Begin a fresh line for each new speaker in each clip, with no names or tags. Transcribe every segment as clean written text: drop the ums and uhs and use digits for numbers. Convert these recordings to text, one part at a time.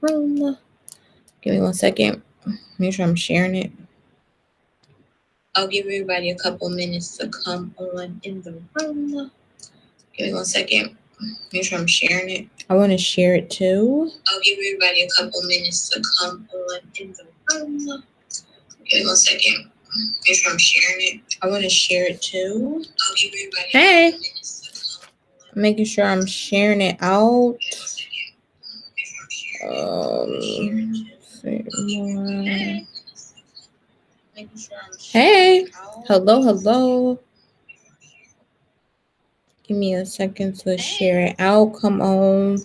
room. Give me 1 second. Make sure I'm sharing it. I'll give everybody a couple minutes to come on in the room. Give me 1 second. Make sure I'm sharing it. I want to share it too. I'll give everybody a couple minutes to come on in the room. Give me 1 second. Make sure I'm sharing it. I want to share it too. I'll give everybody a couple minutes to come on. Making sure I'm sharing it out. Hey, hello. Give me a second to share it out. Come on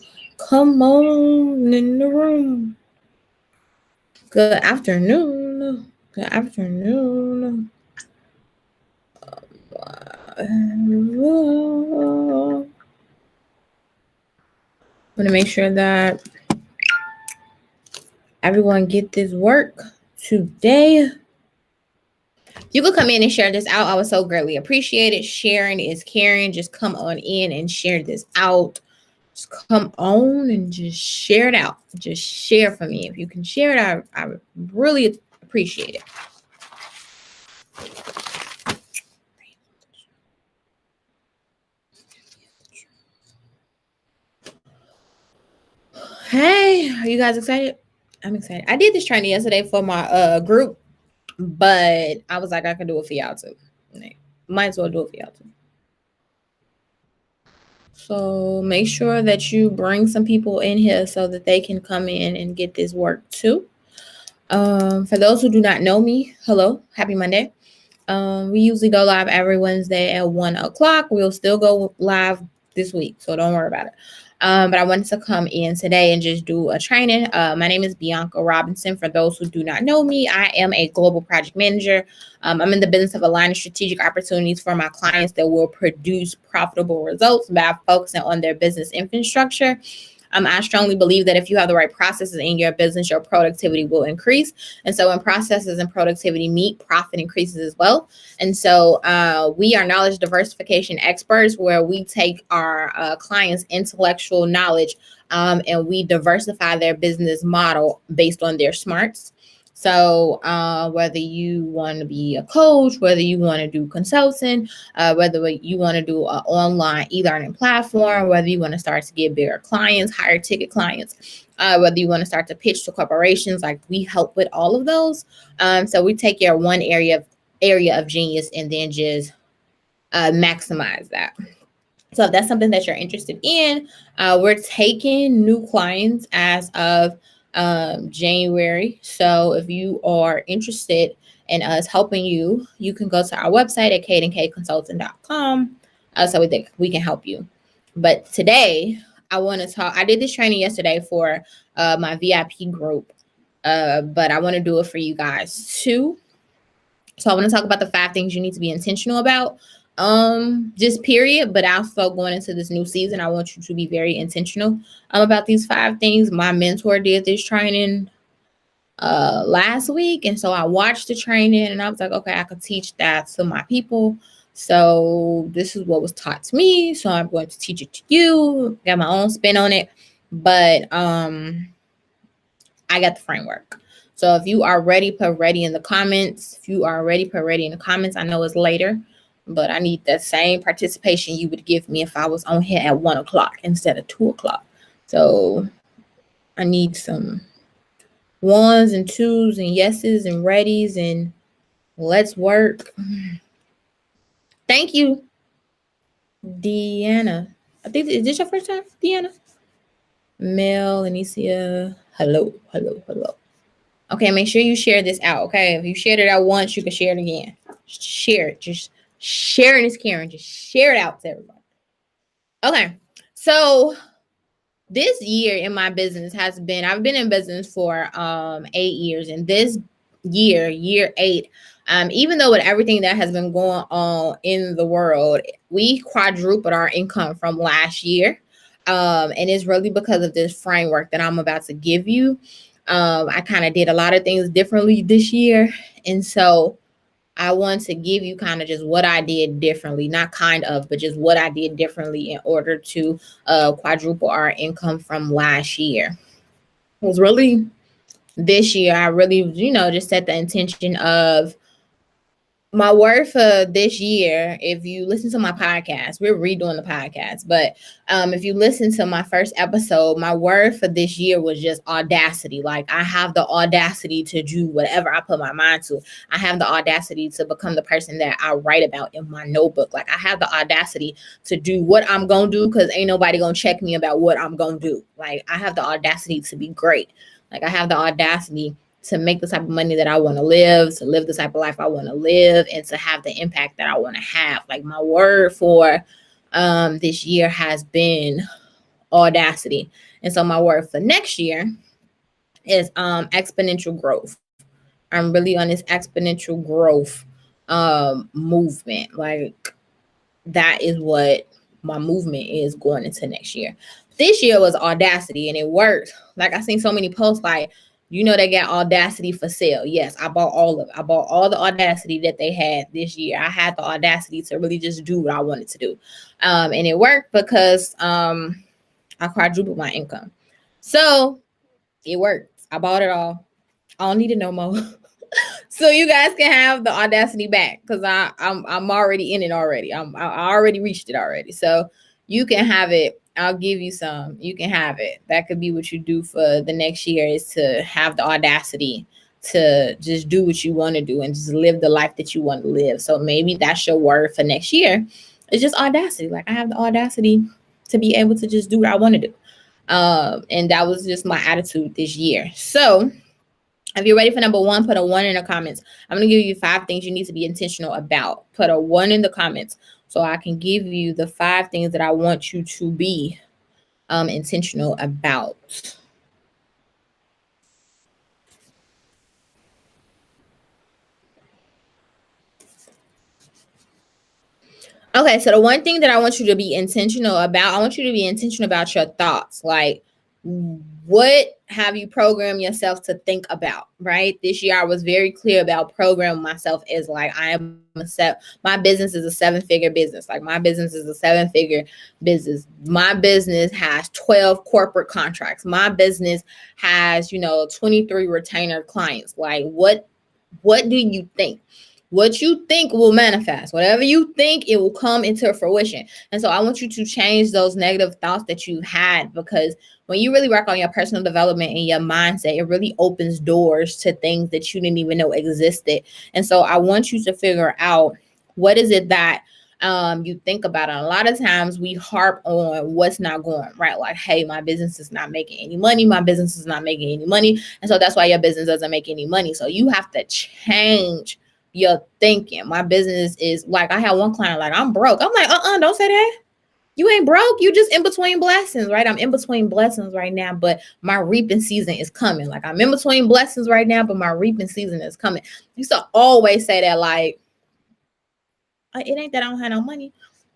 in the room. Good afternoon. I'm gonna make sure that everyone get this work today. You could come in and share this out. I would so greatly appreciate it. Sharing is caring. Just come on in and share this out. Just come on and just share it out. Just share for me. If you can share it, I would really appreciate it. Hey, are you guys excited? I'm excited. I did this training yesterday for my group, but I was like, I can do it for y'all too. Might as well do it for y'all too. So make sure that you bring some people in here so that they can come in and get this work too. For those who do not know me, hello, happy Monday. We usually go live every Wednesday at 1 o'clock. We'll still go live this week, so don't worry about it. But I wanted to come in today and just do a training. My name is Bianca Robinson. For those who do not know me, I am a global project manager. I'm in the business of aligning strategic opportunities for my clients that will produce profitable results by focusing on their business infrastructure. I strongly believe that if you have the right processes in your business, your productivity will increase. And so when processes and productivity meet, profit increases as well. And so we are knowledge diversification experts, where we take our clients' intellectual knowledge and we diversify their business model based on their smarts. So whether you want to be a coach, whether you want to do consulting, whether you want to do an online e-learning platform, whether you want to start to get bigger clients, higher ticket clients, whether you want to start to pitch to corporations, like we help with all of those. So we take your one area of genius and then just maximize that. So if that's something that you're interested in, we're taking new clients as of January. So if you are interested in us helping you, you can go to our website at CaydenCayConsulting.com so we can help you. But today I want to talk. I did this training yesterday for my VIP group, but I want to do it for you guys too. So I want to talk about the 5 things you need to be intentional about. Just period, but also going into this new season, I want you to be very intentional about these 5 things. My mentor did this training last week, and so I watched the training and I was like, okay, I could teach that to my people. So this is what was taught to me, so I'm going to teach it to you. Got my own spin on it, but I got the framework. So if you are ready, put ready in the comments. If you are ready, put ready in the comments. I know it's later, but I need that same participation you would give me if I was on here at 1 o'clock instead of 2 o'clock. So I need some 1s and 2s and yeses and readies, and let's work. Thank you, Deanna. I think, is this your first time, Deanna? Mel, Anicia, hello. Okay, make sure you share this out, okay? If you shared it out once, you can share it again. Share it. Just sharing is caring. Just share it out to everybody. Okay, so this year in my business has been, I've been in business for 8 years, and this year 8, even though with everything that has been going on in the world, we quadrupled our income from last year. And it's really because of this framework that I'm about to give you. I kind of did a lot of things differently this year. And so I want to give you kind of just what I did differently, not kind of, but just what I did differently in order to quadruple our income from last year. was really this year. I really, just set the intention of my word for this year. If you listen to my podcast, we're redoing the podcast, but if you listen to my first episode, my word for this year was just audacity. Like, I have the audacity to do whatever I put my mind to. I have the audacity to become the person that I write about in my notebook. Like, I have the audacity to do what I'm gonna do, because ain't nobody gonna check me about what I'm gonna do. Like, I have the audacity to be great. Like, I have the audacity to make the type of money that I want to live the type of life I want to live, and to have the impact that I want to have. Like, my word for this year has been audacity. And so my word for next year is exponential growth. I'm really on this exponential growth movement. Like, that is what my movement is going into next year. This year was audacity, and it worked. Like, I seen so many posts like, they got audacity for sale. Yes, I bought all of it. I bought all the audacity that they had this year. I had the audacity to really just do what I wanted to do. And it worked because I quadrupled my income. So it worked. I bought it all. I don't need it no more. So you guys can have the audacity back, because I'm already in it already. I already reached it already. So you can have it. I'll give you some. You can have it. That could be what you do for the next year, is to have the audacity to just do what you want to do and just live the life that you want to live. So maybe that's your word for next year. It's just audacity. Like, I have the audacity to be able to just do what I want to do. And that was just my attitude this year. So if you're ready for number one, put a 1 in the comments. I'm going to give you 5 things you need to be intentional about. Put a 1 in the comments so I can give you the 5 things that I want you to be intentional about. Okay, so the one thing that I want you to be intentional about, I want you to be intentional about your thoughts. Like, what have you programmed yourself to think about, right? This year I was very clear about programming myself as like, my business is a 7-figure business. Like, my business is a 7-figure business. My business has 12 corporate contracts. My business has, 23 retainer clients. Like, what do you think? What you think will manifest. Whatever you think, it will come into fruition. And so I want you to change those negative thoughts that you had, because when you really work on your personal development and your mindset, it really opens doors to things that you didn't even know existed. And so I want you to figure out, what is it that you think about it. A lot of times we harp on what's not going right. Like, hey, my business is not making any money. My business is not making any money. And so that's why your business doesn't make any money. So you have to change your thinking. My business is like, I had one client like, I'm broke. I'm like, don't say that. You ain't broke. You just in between blessings, right? I'm in between blessings right now, but my reaping season is coming. Like, I'm in between blessings right now, but my reaping season is coming. You used to always say that, like, it ain't that I don't have no money.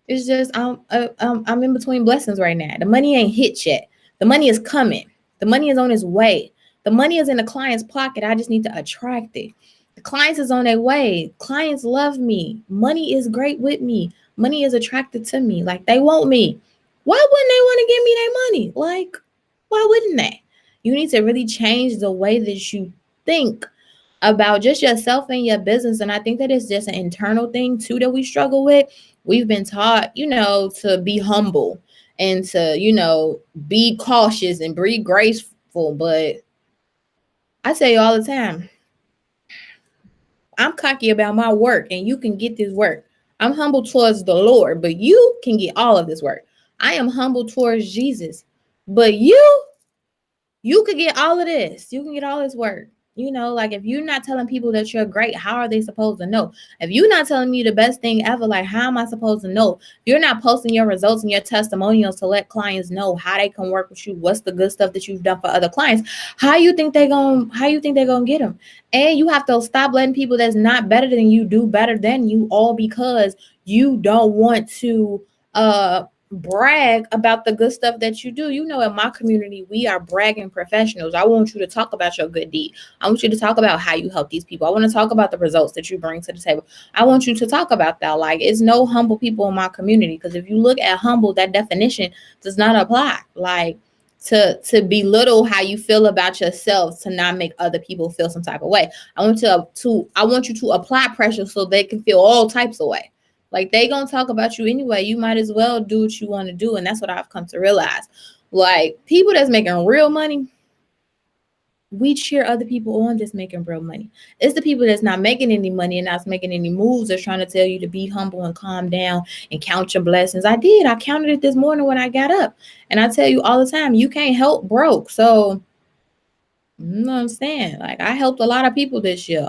It's just I'm in between blessings right now. The money ain't hit yet. The money is coming. The money is on its way. The money is in the client's pocket. I just need to attract it. The clients is on their way. Clients love me. Money is great with me. Money is attracted to me. Like, they want me. Why wouldn't they want to give me their money? Like, why wouldn't they? You need to really change the way that you think about just yourself and your business. And I think that it's just an internal thing too that we struggle with. We've been taught, to be humble and to, be cautious and be graceful. But I say all the time, I'm cocky about my work, and you can get this work. I'm humble towards the Lord, but you can get all of this work. I am humble towards Jesus, but you could get all of this. You can get all this work. Like, if you're not telling people that you're great, how are they supposed to know? If you're not telling me the best thing ever, like, how am I supposed to know? If you're not posting your results and your testimonials to let clients know how they can work with you, what's the good stuff that you've done for other clients, how you think they're gonna get them? And you have to stop letting people that's not better than you do better than you, all because you don't want to brag about the good stuff that you do. In my community, we are bragging professionals. I want you to talk about your good deed. I want you to talk about how you help these people. I want to talk about the results that you bring to the table. I want you to talk about that. Like, it's no humble people in my community, because if you look at humble, that definition does not apply. Like, to belittle how you feel about yourself, to not make other people feel some type of way. I want you to apply pressure so they can feel all types of way. Like, they gonna talk about you anyway. You might as well do what you want to do. And that's what I've come to realize. Like, people that's making real money, we cheer other people on just making real money. It's the people that's not making any money and not making any moves that's trying to tell you to be humble and calm down and count your blessings. I did. I counted it this morning when I got up. And I tell you all the time, you can't help broke. So you know what I'm saying? Like, I helped a lot of people this year,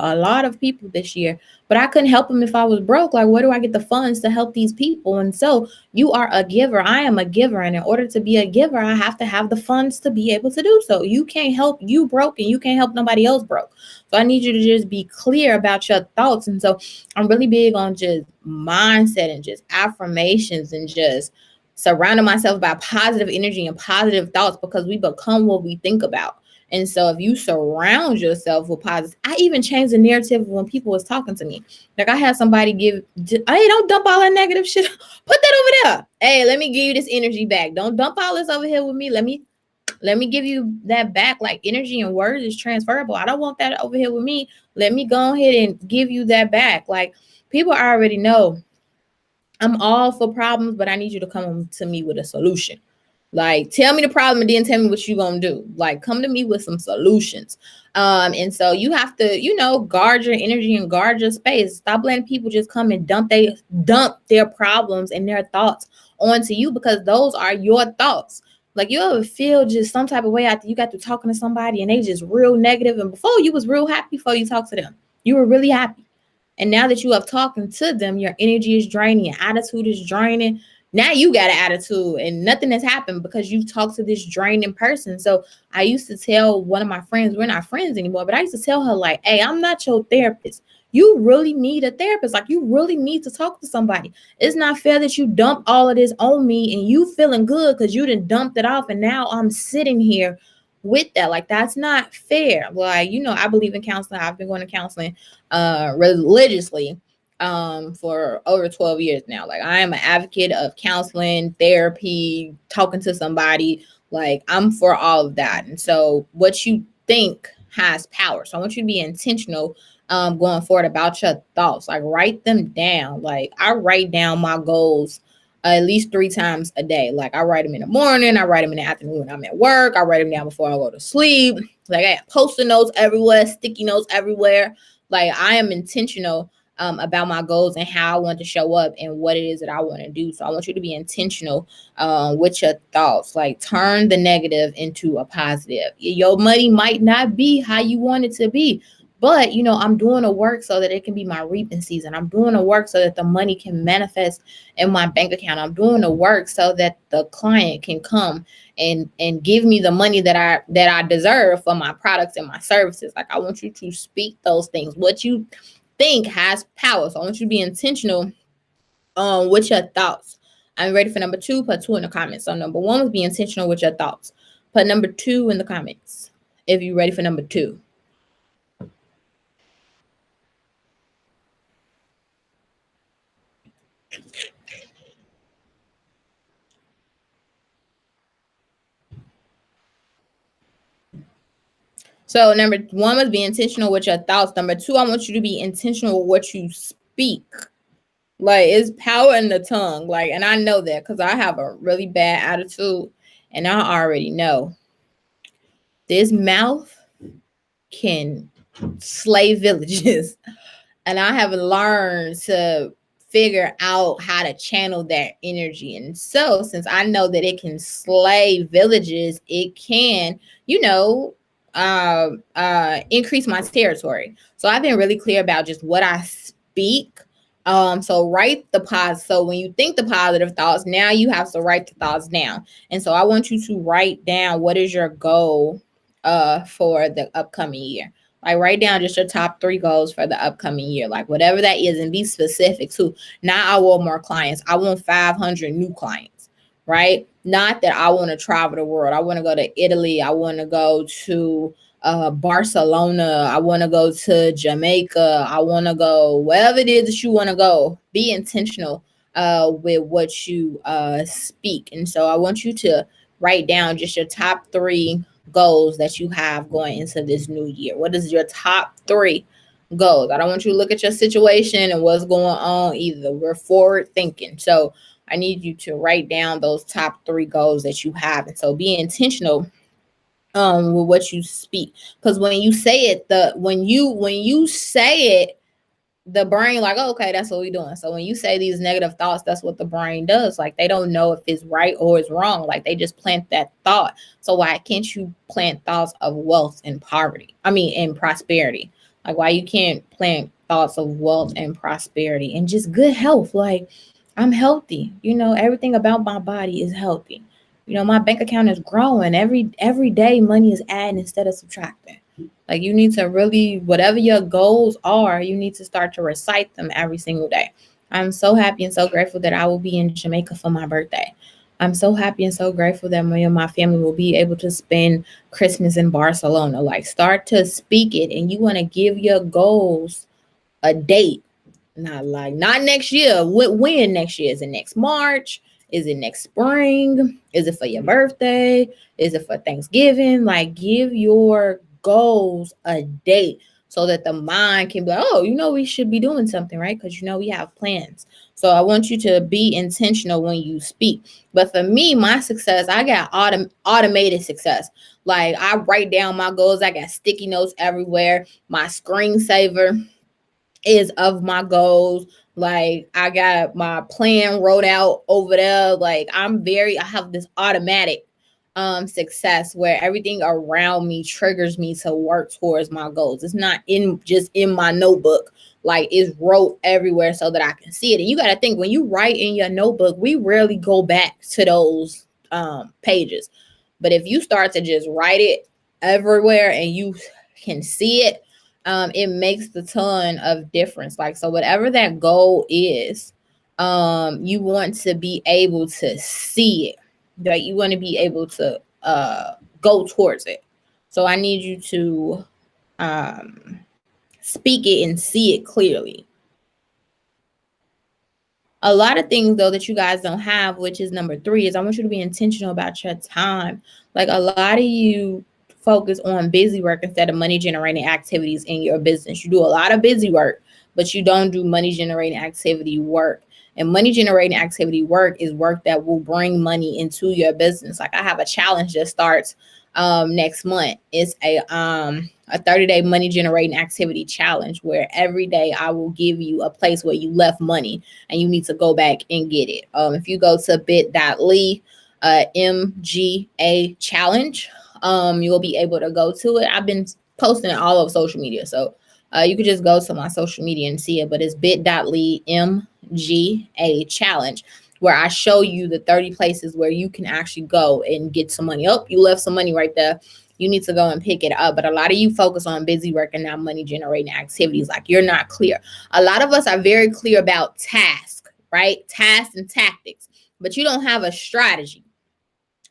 but I couldn't help them if I was broke. Like, where do I get the funds to help these people? And so you are a giver. I am a giver. And in order to be a giver, I have to have the funds to be able to do so. You can't help you broke and you can't help nobody else broke. So I need you to just be clear about your thoughts. And so I'm really big on just mindset and just affirmations and just surrounding myself by positive energy and positive thoughts, because we become what we think about. And so if you surround yourself with positive, I even changed the narrative when people was talking to me. Like, I had somebody hey, don't dump all that negative shit. Put that over there. Hey, let me give you this energy back. Don't dump all this over here with me. Let me give you that back. Like, energy and words is transferable. I don't want that over here with me. Let me go ahead and give you that back. Like, people already know I'm all for problems, but I need you to come to me with a solution. Like, tell me the problem and then tell me what you're going to do. Like, come to me with some solutions. And so you have to, guard your energy and guard your space. Stop letting people just come and dump their problems and their thoughts onto you, because those are your thoughts. Like, you ever feel just some type of way after you got to talking to somebody and they just real negative, and before you was real happy before you talked to them. You were really happy. And now that you have talking to them, your energy is draining, your attitude is draining. Now you got an attitude and nothing has happened because you talked to this draining person. So I used to tell one of my friends, we're not friends anymore, but I used to tell her, like, hey, I'm not your therapist. You really need a therapist. Like, you really need to talk to somebody. It's not fair that you dump all of this on me and you feeling good because you done dumped it off. And now I'm sitting here with that. Like, that's not fair. Like, I believe in counseling. I've been going to counseling religiously for over 12 years now. Like, I am an advocate of counseling, therapy, talking to somebody. Like, I'm for all of that. And so what you think has power. So I want you to be intentional going forward about your thoughts. Like, write them down. Like, I write down my goals at least 3 times a day. Like, I write them in the morning, I write them in the afternoon when I'm at work, I write them down before I go to sleep. Like, I have post-it notes everywhere, sticky notes everywhere. Like, I am intentional about my goals and how I want to show up and what it is that I want to do. So I want you to be intentional with your thoughts. Like, turn the negative into a positive. Your money might not be how you want it to be, but I'm doing the work so that it can be my reaping season. I'm doing the work so that the money can manifest in my bank account. I'm doing the work so that the client can come and give me the money that I deserve for my products and my services. Like, I want you to speak those things. What you think has power. So I want you to be intentional with your thoughts. I'm ready for number 2. Put 2 in the comments. So number 1 was be intentional with your thoughts. Put number 2 in the comments if you're ready for number 2. So number 1 was be intentional with your thoughts. Number 2, I want you to be intentional with what you speak. Like, it's power in the tongue. Like, and I know that because I have a really bad attitude, and I already know this mouth can slay villages. And I have learned to figure out how to channel that energy. And so since I know that it can slay villages, it can, increase my territory. So I've been really clear about just what I speak. So write the positive. So when you think the positive thoughts, now you have to write the thoughts down. And so I want you to write down what is your goal for the upcoming year. Like, write down just your top 3 goals for the upcoming year, like whatever that is, and be specific too. Not I want more clients. I want 500 new clients, right? Not that I want to travel the world. I want to go to Italy. I want to go to Barcelona. I want to go to Jamaica. I want to go wherever it is that you want to go. Be intentional with what you speak. And so I want you to write down just your top 3 goals that you have going into this new year. What is your top 3 goals? I don't want you to look at your situation and what's going on either. We're forward thinking. So I need you to write down those top 3 goals that you have. And so be intentional with what you speak. Because when you say it, when you say it, the brain like, oh, okay, that's what we're doing. So when you say these negative thoughts, that's what the brain does. Like, they don't know if it's right or it's wrong. Like, they just plant that thought. So why can't you plant thoughts of wealth and poverty? And prosperity. Like, why you can't plant thoughts of wealth and prosperity and just good health? Like, I'm healthy. Everything about my body is healthy. My bank account is growing. Every day money is adding instead of subtracting. Like, you need to really, whatever your goals are, you need to start to recite them every single day. I'm so happy and so grateful that I will be in Jamaica for my birthday. I'm so happy and so grateful that me and my family will be able to spend Christmas in Barcelona. Like, start to speak it, and you want to give your goals a date. Not next year. When next year? Is it next March? Is it next spring? Is it for your birthday? Is it for Thanksgiving? Like, give your goals a date so that the mind can be like, oh, we should be doing something, right? Because we have plans. So I want you to be intentional when you speak. But for me, my success, I got automated success. Like, I write down my goals. I got sticky notes everywhere. My screensaver is of my goals. Like, I got my plan wrote out over there. Like, I have this automatic success where everything around me triggers me to work towards my goals. It's not just in my notebook. Like, it's wrote everywhere so that I can see it. And you got to think, when you write in your notebook, we rarely go back to those pages. But if you start to just write it everywhere and you can see it, it makes the ton of difference. Like, so whatever that goal is, you want to be able to see it. Like, you want to be able to go towards it. So I need you to speak it and see it clearly. A lot of things, though, that you guys don't have, which is number 3, is I want you to be intentional about your time. Like, a lot of you focus on busy work instead of money generating activities in your business. You do a lot of busy work, but you don't do money generating activity work. And money generating activity work is work that will bring money into your business. Like, I have a challenge that starts next month. It's a 30-day money generating activity challenge where every day I will give you a place where you left money and you need to go back and get it. If you go to bit.ly MGA challenge, you will be able to go to it. I've been posting it all over social media, so you could just go to my social media and see it. But it's bit.ly MGA challenge, where I show you the 30 places where you can actually go and get some money. Oh, you left some money right there. You need to go and pick it up. But a lot of you focus on busy work and not money generating activities. Like, you're not clear. A lot of us are very clear about tasks, right? Tasks and tactics, but you don't have a strategy,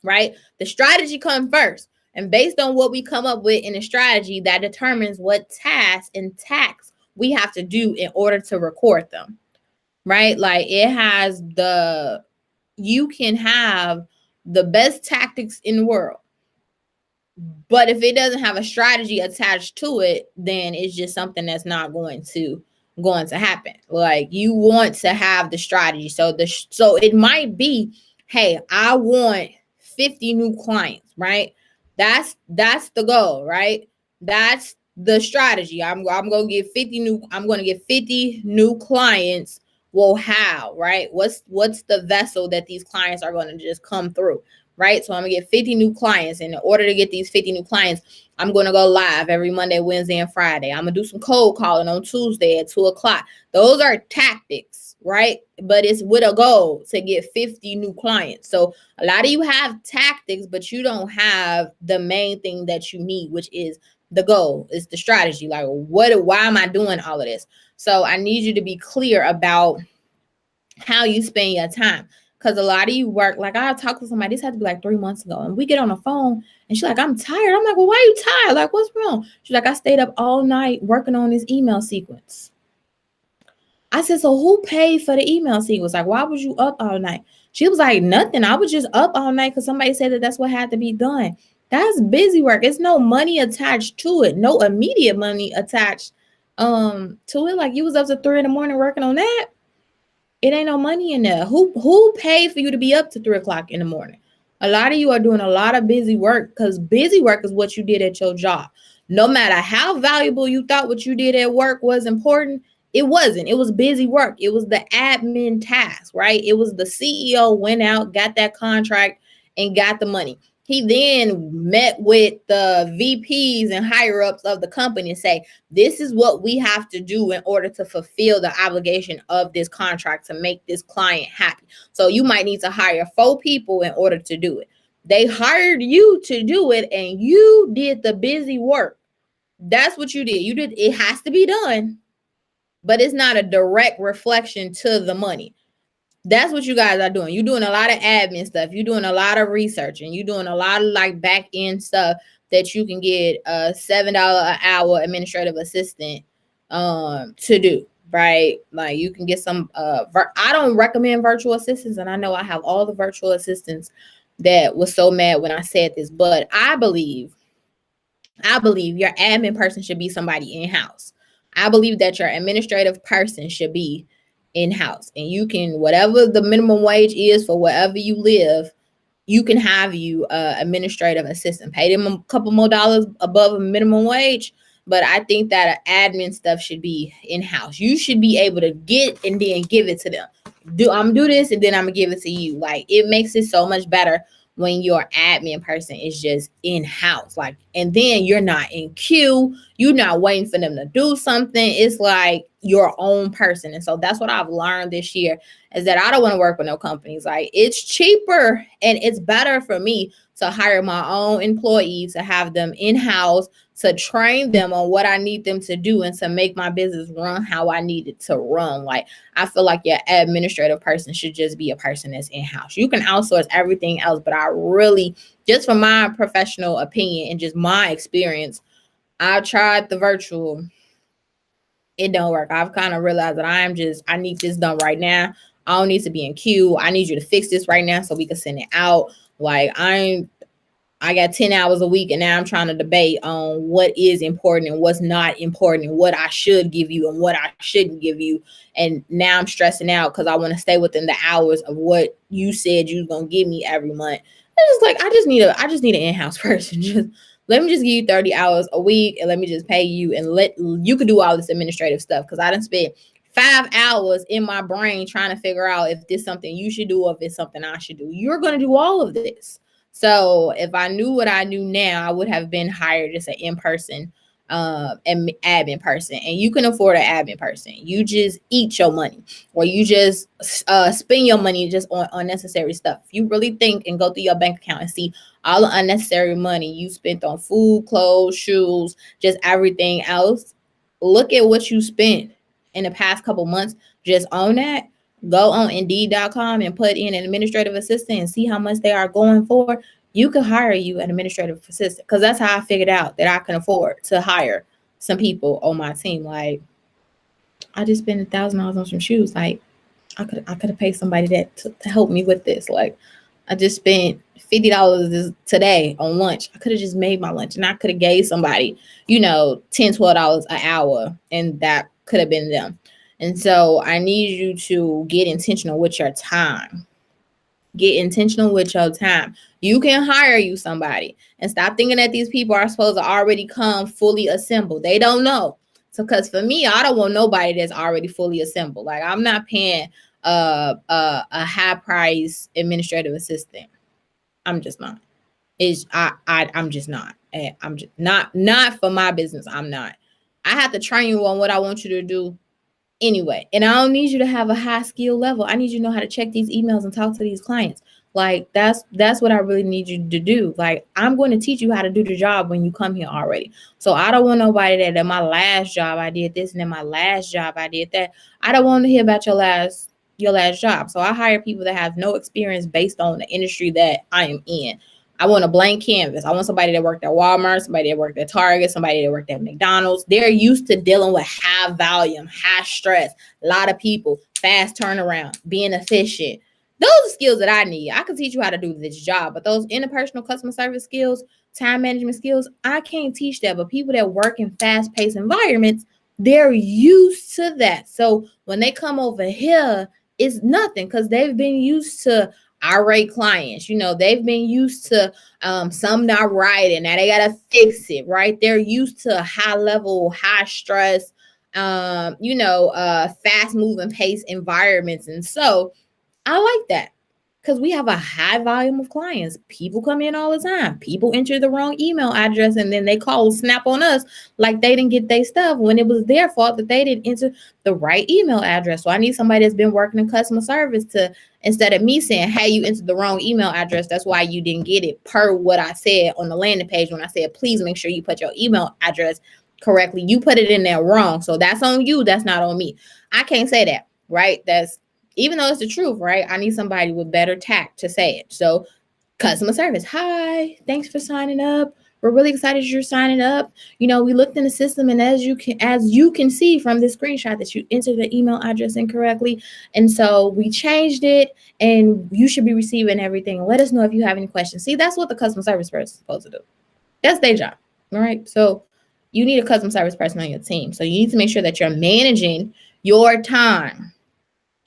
right? The strategy comes first. And based on what we come up with in a strategy, that determines what tasks and tactics we have to do in order to record them, right? Like, you can have the best tactics in the world, but if it doesn't have a strategy attached to it, then it's just something that's not going to happen. Like, you want to have the strategy. So it might be, hey, I want 50 new clients, right? That's the goal, right? That's the strategy. I'm going to get 50 new clients. Well, how, right? What's the vessel that these clients are going to just come through? Right? So I'm gonna get 50 new clients. And in order to get these 50 new clients, I'm going to go live every Monday, Wednesday, and Friday. I'm gonna do some cold calling on Tuesday at 2:00. Those are tactics, right? But it's with a goal to get 50 new clients. So a lot of you have tactics, but you don't have the main thing that you need, which is the goal. It's the strategy. Like, why am I doing all of this? So I need you to be clear about how you spend your time. Because a lot of you work, like, I talked to somebody, this had to be like 3 months ago, and we get on the phone and she's like, I'm tired. I'm like, well, why are you tired? Like, what's wrong? She's like, I stayed up all night working on this email sequence. I said, so who paid for the email sequence? Like, why was you up all night? She was like, nothing. I was just up all night because somebody said that that's what had to be done. That's busy work. It's no money attached to it. No immediate money attached to it. Like, you was up to 3 a.m. working on that. It ain't no money in there. Who paid for you to be up to 3 o'clock in the morning? A lot of you are doing a lot of busy work, because busy work is what you did at your job. No matter how valuable you thought what you did at work was important, it wasn't. It was busy work. It was the admin task, right? It was the CEO went out, got that contract, and got the money. He then met with the VPs and higher ups of the company and say, this is what we have to do in order to fulfill the obligation of this contract to make this client happy. So you might need to hire 4 people in order to do it. They hired you to do it, and you did the busy work. That's what you did. You did. It has to be done, but it's not a direct reflection to the money. That's what you guys are doing. You're doing a lot of admin stuff. You're doing a lot of research, and you're doing a lot of like back end stuff that you can get a $7 an hour administrative assistant to do, right? Like, you can get some I don't recommend virtual assistants, and I know I have all the virtual assistants that was so mad when I said this, but I believe your admin person should be somebody in-house. I believe that your administrative person should be in-house, and you can, whatever the minimum wage is for wherever you live, you can have you administrative assistant. Pay them a couple more dollars above a minimum wage, but I think that admin stuff should be in-house. You should be able to get and then give it to them. I'm do this and then I'm gonna give it to you. Like, it makes it so much better when your admin person is just in-house. Like, and then you're not in queue, you're not waiting for them to do something. It's like your own person. And so that's what I've learned this year, is that I don't want to work with no companies. Like, it's cheaper and it's better for me to hire my own employees, to have them in-house, to train them on what I need them to do, and to make my business run how I need it to run. Like, I feel like your administrative person should just be a person that's in-house. You can outsource everything else, but I really, just from my professional opinion and just my experience, I tried the virtual. It don't work. I've kind of realized that I need this done right now. I don't need to be in queue. I need you to fix this right now so we can send it out. Like, I got 10 hours a week, and now I'm trying to debate on what is important and what's not important, and what I should give you and what I shouldn't give you. And now I'm stressing out because I want to stay within the hours of what you said you was gonna give me every month. It's just like, I just need an in-house person. Just let me just give you 30 hours a week, and let me just pay you, and let you can do all this administrative stuff, because I done spent 5 hours in my brain trying to figure out if this is something you should do or if it's something I should do. You're going to do all of this. So if I knew what I knew now, I would have been hired as an in-person admin person. And you can afford an admin person. You just eat your money, or you just spend your money just on unnecessary stuff. If you really think and go through your bank account and see all the unnecessary money you spent on food, clothes, shoes, just everything else, look at what you spent in the past couple months just on that. Go on Indeed.com and put in an administrative assistant and see how much they are going for. You could hire you an administrative assistant, because that's how I figured out that I can afford to hire some people on my team. Like, I just spent $1,000 on some shoes. Like, I could have paid somebody that to help me with this. Like, I just spent $50 today on lunch. I could have just made my lunch, and I could have gave somebody, $10, $12 an hour, and that could have been them. And so I need you to get intentional with your time. Get intentional with your time. You can hire you somebody, and stop thinking that these people are supposed to already come fully assembled. They don't know. So, because for me, I don't want nobody that's already fully assembled. Like, I'm not paying a high price administrative assistant. I'm just not. I'm just not. I'm just not for my business. I'm not. I have to train you on what I want you to do anyway. And I don't need you to have a high skill level. I need you to know how to check these emails and talk to these clients. Like, that's what I really need you to do. Like, I'm going to teach you how to do the job when you come here already. So I don't want nobody that in my last job I did this, and in my last job I did that. I don't want to hear about your last job. So I hire people that have no experience based on the industry that I am in. I want a blank canvas. I want somebody that worked at Walmart, somebody that worked at Target, somebody that worked at McDonald's. They're used to dealing with high volume, high stress, a lot of people, fast turnaround, being efficient, Those are skills that I need. I can teach you how to do this job, but those interpersonal customer service skills, time management skills, I can't teach that. But people that work in fast-paced environments, they're used to that. So when they come over here, it's nothing because they've been used to irate clients. They've been used to some not right, and now they gotta fix it, right? They're used to high level, high stress, fast moving pace environments. And so I like that because we have a high volume of clients. People come in all the time. People enter the wrong email address and then they call and snap on us like they didn't get their stuff when it was their fault that they didn't enter the right email address. So I need somebody that's been working in customer service to, instead of me saying, hey, you entered the wrong email address, that's why you didn't get it, per what I said on the landing page when I said, please make sure you put your email address correctly. You put it in there wrong. So that's on you. That's not on me. I can't say that, right? That's, even though it's the truth, right? I need somebody with better tact to say it. So customer service. Hi, thanks for signing up. We're really excited you're signing up. We looked in the system, and as you can see from this screenshot, that you entered the email address incorrectly. And so we changed it, and you should be receiving everything. Let us know if you have any questions. See, that's what the customer service person is supposed to do. That's their job. All right. So you need a customer service person on your team. So you need to make sure that you're managing your time.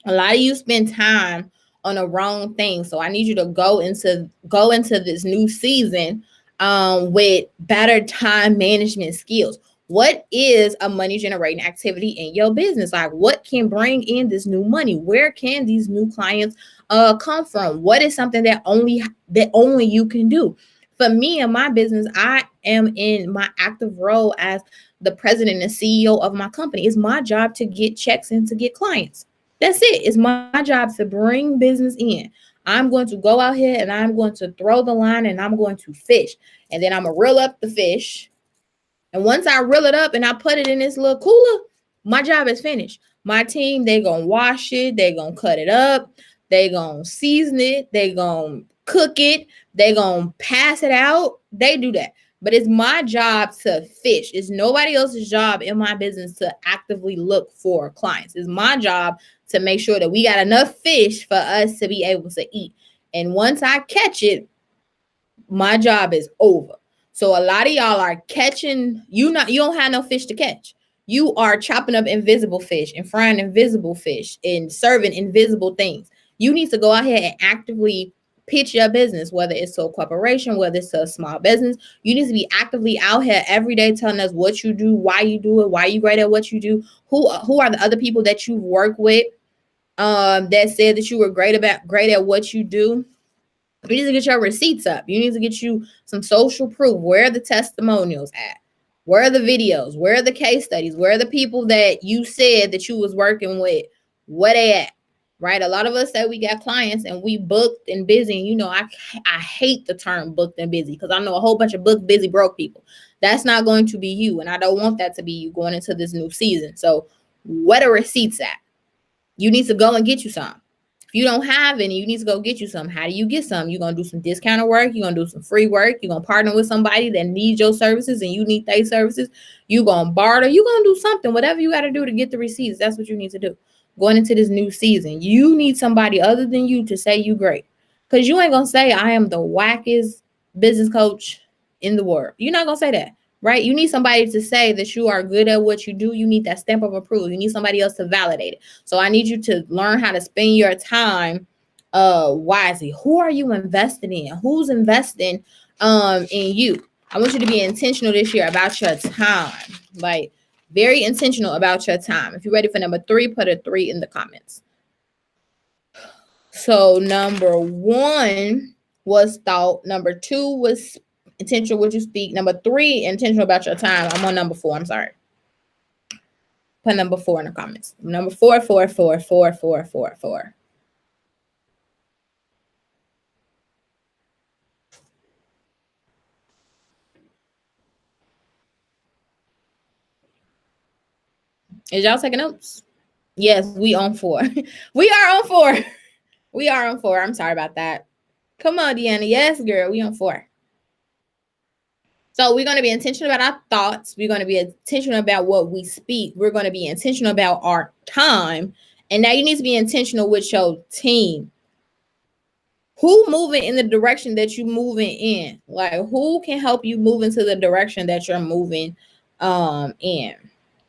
A lot of you spend time on the wrong thing. So I need you to go into this new season with better time management skills. What is a money generating activity in your business? Like, what can bring in this new money? Where can these new clients come from? What is something that only you can do? For me and my business, I am in my active role as the president and CEO of my company. It's my job to get checks and to get clients. That's it. It's my job to bring business in. I'm going to go out here and I'm going to throw the line and I'm going to fish. And then I'm going to reel up the fish. And once I reel it up and I put it in this little cooler, my job is finished. My team, they're going to wash it. They're going to cut it up. They're going to season it. They're going to cook it. They're going to pass it out. They do that. But it's my job to fish. It's nobody else's job in my business to actively look for clients. It's my job to make sure that we got enough fish for us to be able to eat. And once I catch it, my job is over. So a lot of y'all are catching, you don't have no fish to catch. You are chopping up invisible fish and frying invisible fish and serving invisible things. You need to go out here and actively pitch your business, whether it's to a corporation, whether it's to a small business. You need to be actively out here every day telling us what you do, why you do it, why you great at what you do, who are the other people that you've worked with that said that you were great at what you do. You need to get your receipts up. You need to get you some social proof. Where are the testimonials at? Where are the videos? Where are the case studies? Where are the people that you said that you was working with? Where they at? Right? A lot of us say we got clients and we booked and busy. And I hate the term booked and busy because I know a whole bunch of booked, busy, broke people. That's not going to be you. And I don't want that to be you going into this new season. So where the receipts at? You need to go and get you some. If you don't have any, you need to go get you some. How do you get some? You're going to do some discounted work. You're going to do some free work. You're going to partner with somebody that needs your services and you need their services. You're going to barter. You're going to do something, whatever you got to do to get the receipts. That's what you need to do. Going into this new season, you need somebody other than you to say you great. Because you ain't going to say, I am the wackest business coach in the world. You're not going to say that. Right? You need somebody to say that you are good at what you do. You need that stamp of approval. You need somebody else to validate it. So I need you to learn how to spend your time wisely. Who are you investing in? Who's investing in you? I want you to be intentional this year about your time. Like, very intentional about your time. If you're ready for number 3, put a 3 in the comments. So number 1 was thought. Number 2 was intentional what you speak. Number 3, intentional about your time. I'm on number 4. I'm sorry. Put number 4 in the comments. Number 4, 4, 4, 4, 4, 4, 4. Is y'all taking notes? Yes, we on 4. We are on 4. We are on 4. I'm sorry about that. Come on, Deanna. Yes, girl. We on 4. So we're going to be intentional about our thoughts. We're going to be intentional about what we speak. We're going to be intentional about our time. And now you need to be intentional with your team. Who moving in the direction that you moving in? Like, who can help you move into the direction that you're moving in?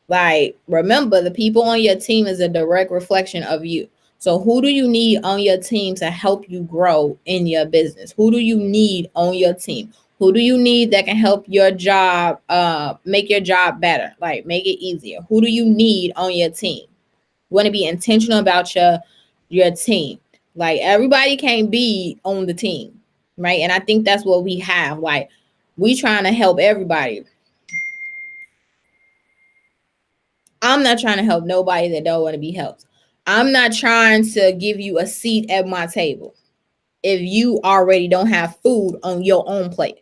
Like, remember, the people on your team is a direct reflection of you. So who do you need on your team to help you grow in your business? Who do you need on your team? Who do you need that can help your job make your job better? Like, make it easier. Who do you need on your team? You want to be intentional about your team. Like, everybody can't be on the team, right? And I think that's what we have. Like, we trying to help everybody. I'm not trying to help nobody that don't want to be helped. I'm not trying to give you a seat at my table if you already don't have food on your own plate.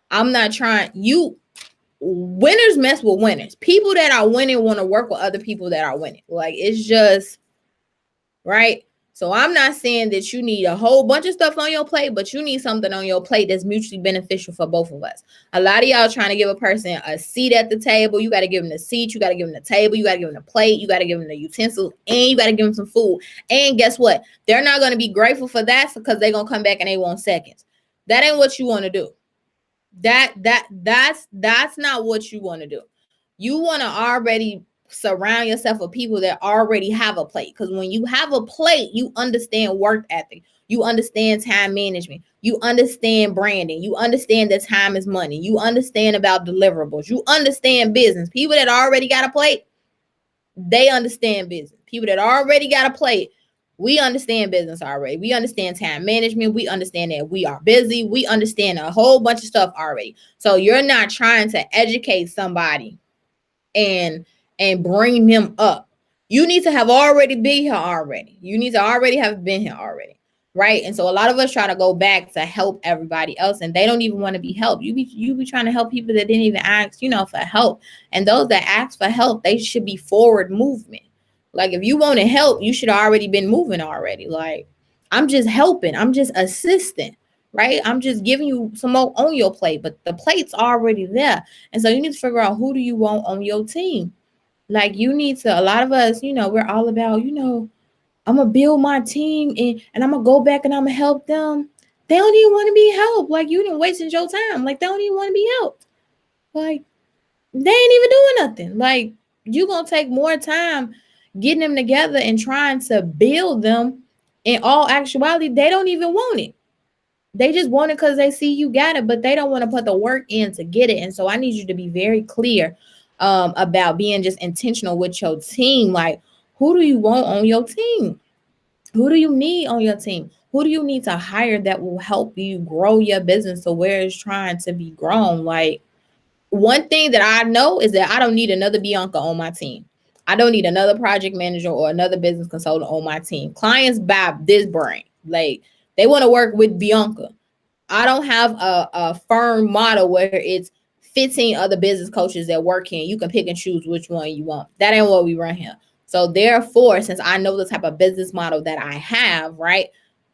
I'm not trying. Winners mess with winners. People that are winning want to work with other people that are winning. Like, it's just right. So I'm not saying that you need a whole bunch of stuff on your plate, but you need something on your plate that's mutually beneficial for both of us. A lot of y'all trying to give a person a seat at the table. You got to give them the seat. You got to give them the table. You got to give them the plate. You got to give them the utensils, and you got to give them some food. And guess what? They're not going to be grateful for that because they're going to come back and they want seconds. That ain't what you want to do. That's not what you want to do. You want to already surround yourself with people that already have a plate, because when you have a plate, you understand work ethic, you understand time management, you understand branding, you understand that time is money, you understand about deliverables, you understand business. People that already got a plate, they understand business. People that already got a plate, we understand business already. We understand time management. We understand that we are busy. We understand a whole bunch of stuff already. So you're not trying to educate somebody and bring them up. You need to have already been here already. You need to already have been here already, right? And so a lot of us try to go back to help everybody else, and they don't even want to be helped. You be trying to help people that didn't even ask, for help. And those that ask for help, they should be forward movement. Like, if you want to help, you should have already been moving already. Like, I'm just helping. I'm just assisting, right? I'm just giving you some more on your plate, but the plate's already there. And so you need to figure out, who do you want on your team? Like, you need to, a lot of us, we're all about, I'm going to build my team and I'm going to go back and I'm going to help them. They don't even want to be helped. Like, you didn't waste your time. Like, they don't even want to be helped. Like, they ain't even doing nothing. Like, you going to take more time getting them together and trying to build them. In all actuality, they don't even want it. They just want it because they see you got it, but they don't want to put the work in to get it. And so I need you to be very clear about being just intentional with your team. Like, who do you want on your team? Who do you need on your team? Who do you need to hire that will help you grow your business to where it's trying to be grown? Like, one thing that I know is that I don't need another Bianca on my team. I don't need another project manager or another business consultant on my team. Clients buy this brand. Like, they want to work with Bianca. I don't have a firm model where it's 15 other business coaches that work here. You can pick and choose which one you want. That ain't what we run here. So therefore, since I know the type of business model that I have, right,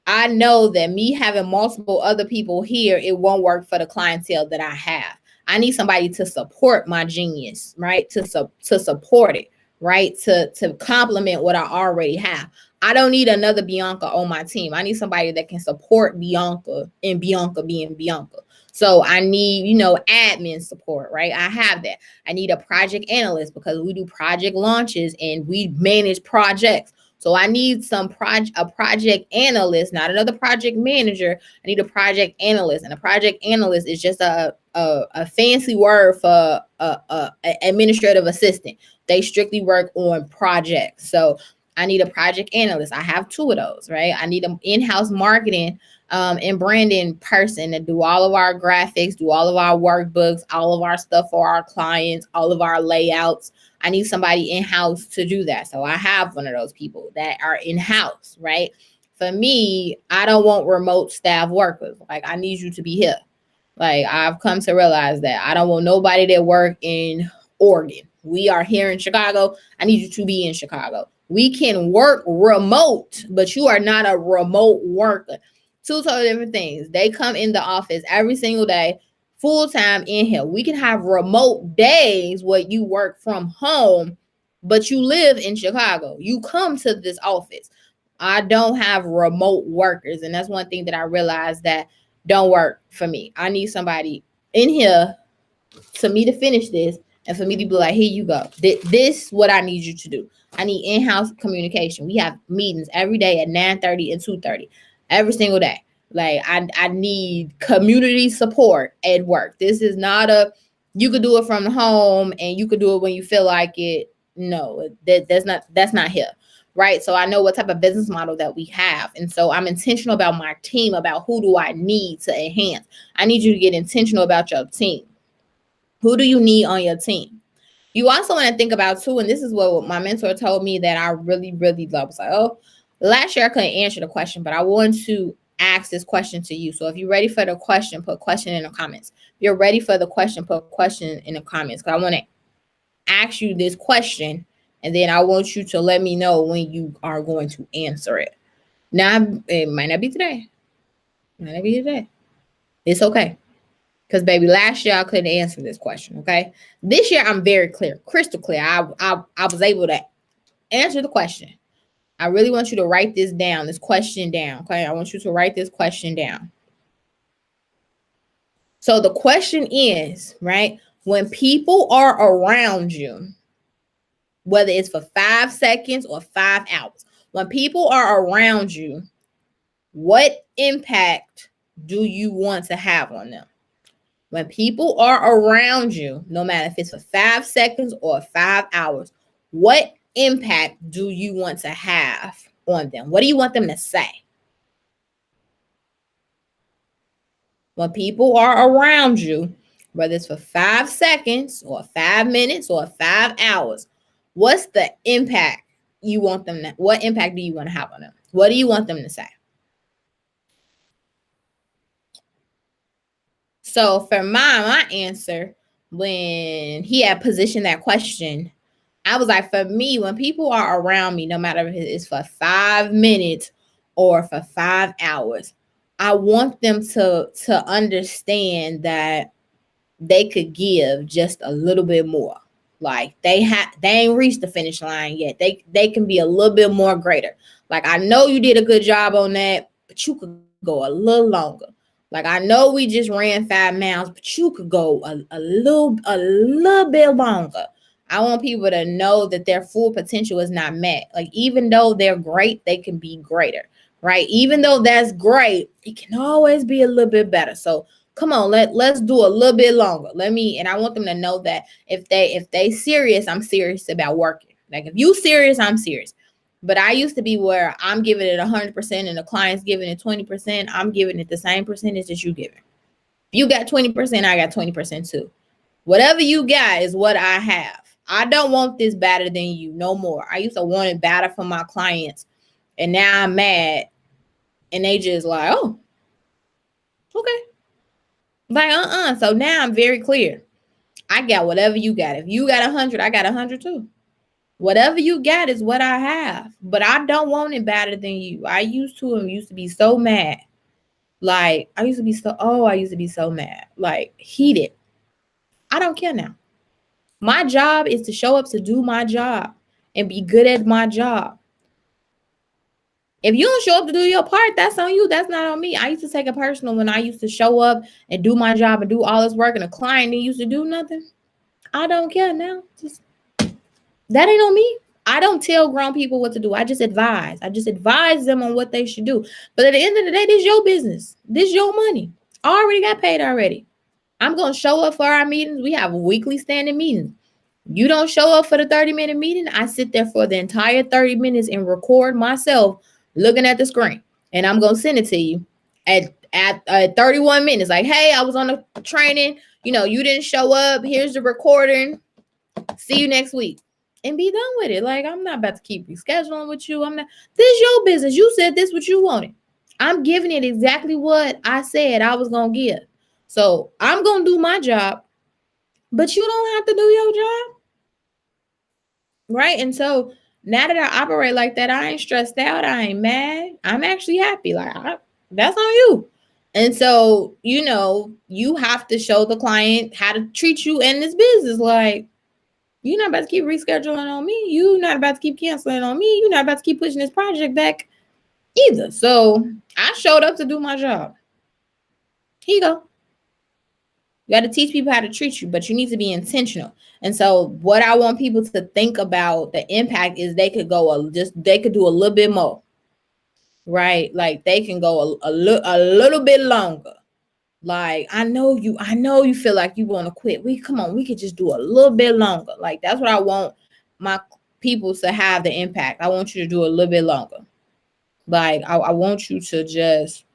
I know that me having multiple other people here, it won't work for the clientele that I have. I need somebody to support my genius, right? To support it, right? To complement what I already have. I don't need another Bianca on my team. I need somebody that can support Bianca and Bianca being Bianca. So I need, admin support, right? I have that. I need a project analyst because we do project launches and we manage projects. So I need a project analyst, not another project manager. I need a project analyst, and a project analyst is just a fancy word for a administrative assistant. They strictly work on projects. So I need a project analyst. I have 2 of those, right? I need an in-house marketing and branding person to do all of our graphics, do all of our workbooks, all of our stuff for our clients, all of our layouts. I need somebody in-house to do that. So I have one of those people that are in-house, right? For me, I don't want remote staff workers. Like, I need you to be here. Like, I've come to realize that I don't want nobody that work in Oregon. We are here in Chicago. I need you to be in Chicago. We can work remote, but you are not a remote worker. 2 totally different things. They come in the office every single day, full time in here. We can have remote days where you work from home, but you live in Chicago. You come to this office. I don't have remote workers. And that's one thing that I realized that don't work for me. I need somebody in here for me to finish this and for me to be like, here you go. This is what I need you to do. I need in-house communication. We have meetings every day at 9:30 and 2:30 every single day. Like I need community support at work. This is not a you could do it from home and you could do it when you feel like it. No, that's not here. Right. So I know what type of business model that we have. And so I'm intentional about my team, about who do I need to enhance. I need you to get intentional about your team. Who do you need on your team? You also want to think about too, and this is what my mentor told me that I really, really love. It's like, oh, last year I couldn't answer the question, but I want to ask this question to you. So if you're ready for the question, put question in the comments. If you're ready for the question, put question in the comments. Because I want to ask you this question, and then I want you to let me know when you are going to answer it. Now, it might not be today. It might not be today. It's okay. Because, baby, last year I couldn't answer this question, okay? This year I'm very clear, crystal clear. I was able to answer the question. I really want you to write this down, this question down, okay? I want you to write this question down. So the question is, right, when people are around you, whether it's for 5 seconds or 5 hours, when people are around you, what impact do you want to have on them? When people are around you, no matter if it's for 5 seconds or 5 hours, what impact do you want to have on them? What do you want them to say? When people are around you, whether it's for 5 seconds or 5 minutes or 5 hours, what's the impact you want them to, what impact do you want to have on them? What do you want them to say? So for my answer, when he had positioned that question, I was like, for me, when people are around me, no matter if it's for 5 minutes or for 5 hours, I want them to understand that they could give just a little bit more. Like they ain't reached the finish line yet. They can be a little bit more greater. Like I know you did a good job on that, but you could go a little longer. Like I know we just ran 5 miles, but you could go a little bit longer. I want people to know that their full potential is not met. Like even though they're great, they can be greater, right? Even though that's great, it can always be a little bit better. So come on, let's do a little bit longer. And I want them to know that if they serious, I'm serious about working. Like if you serious, I'm serious. But I used to be where I'm giving it 100% and the client's giving it 20%. I'm giving it the same percentage that you giving. If you got 20%, I got 20% too. Whatever you got is what I have. I don't want this better than you no more. I used to want it better for my clients. And now I'm mad. And they just like, oh, okay. Like, So now I'm very clear. I got whatever you got. If you got 100, I got 100 too. Whatever you got is what I have. But I don't want it better than you. I used to be so mad. Like, I used to be so mad. Like, heated. I don't care now. My job is to show up to do my job and be good at my job. If you don't show up to do your part, that's on you. That's not on me. I used to take it personal when I used to show up and do my job and do all this work and a client didn't used to do nothing. I don't care now. Just that ain't on me. I don't tell grown people what to do. I just advise. I just advise them on what they should do. But at the end of the day, this is your business. This is your money. I already got paid already. I'm going to show up for our meetings. We have weekly standing meetings. You don't show up for the 30-minute meeting, I sit there for the entire 30 minutes and record myself looking at the screen. And I'm going to send it to you at 31 minutes. Like, hey, I was on the training. You know, you didn't show up. Here's the recording. See you next week. And be done with it. Like, I'm not about to keep rescheduling with you. This is your business. You said this what you wanted. I'm giving it exactly what I said I was going to give. So I'm going to do my job, but you don't have to do your job. Right? And so now that I operate like that, I ain't stressed out. I ain't mad. I'm actually happy. Like, that's on you. And so, you know, you have to show the client how to treat you in this business. Like, you're not about to keep rescheduling on me. You're not about to keep canceling on me. You're not about to keep pushing this project back. either. So I showed up to do my job. Here you go. You got to teach people how to treat you, but you need to be intentional. And so what I want people to think about the impact is they could go they could do a little bit more, right? Like they can go a little bit longer. Like I know you feel like you want to quit. We could just do a little bit longer. Like that's what I want my people to have the impact. I want you to do a little bit longer. Like I want you to just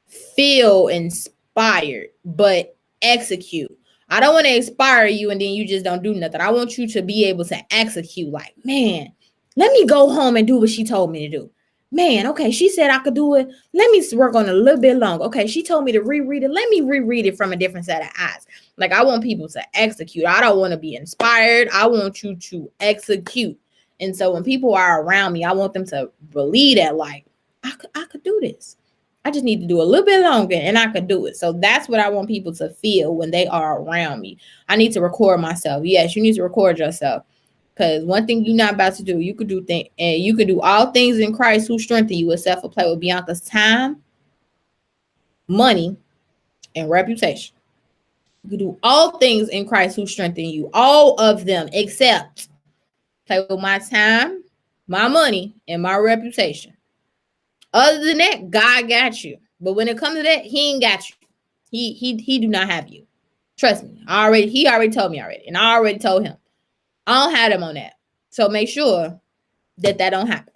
feel inspired, but execute. I don't want to inspire you and then you just don't do nothing. I want you to be able to execute. Like, man, let me go home and do what she told me to do. Man, okay, she said I could do it. Let me work on it a little bit longer. Okay, she told me to reread it. Let me reread it from a different set of eyes. Like, I want people to execute. I don't want to be inspired. I want you to execute. And so when people are around me, I want them to believe that, like, I could do this. I just need to do a little bit longer and I could do it. So that's what I want people to feel when they are around me. I need to record myself. Yes, you need to record yourself. Because one thing you're not about to do, you could do things, and you could do all things in Christ who strengthen you, except for play with Bianca's time, money, and reputation. You could do all things in Christ who strengthen you, all of them, except play with my time, my money, and my reputation. Other than that, God got you. But when it comes to that, He ain't got you. He do not have you. Trust me. He already told me already, and I already told him. I don't have him on that. So make sure that don't happen,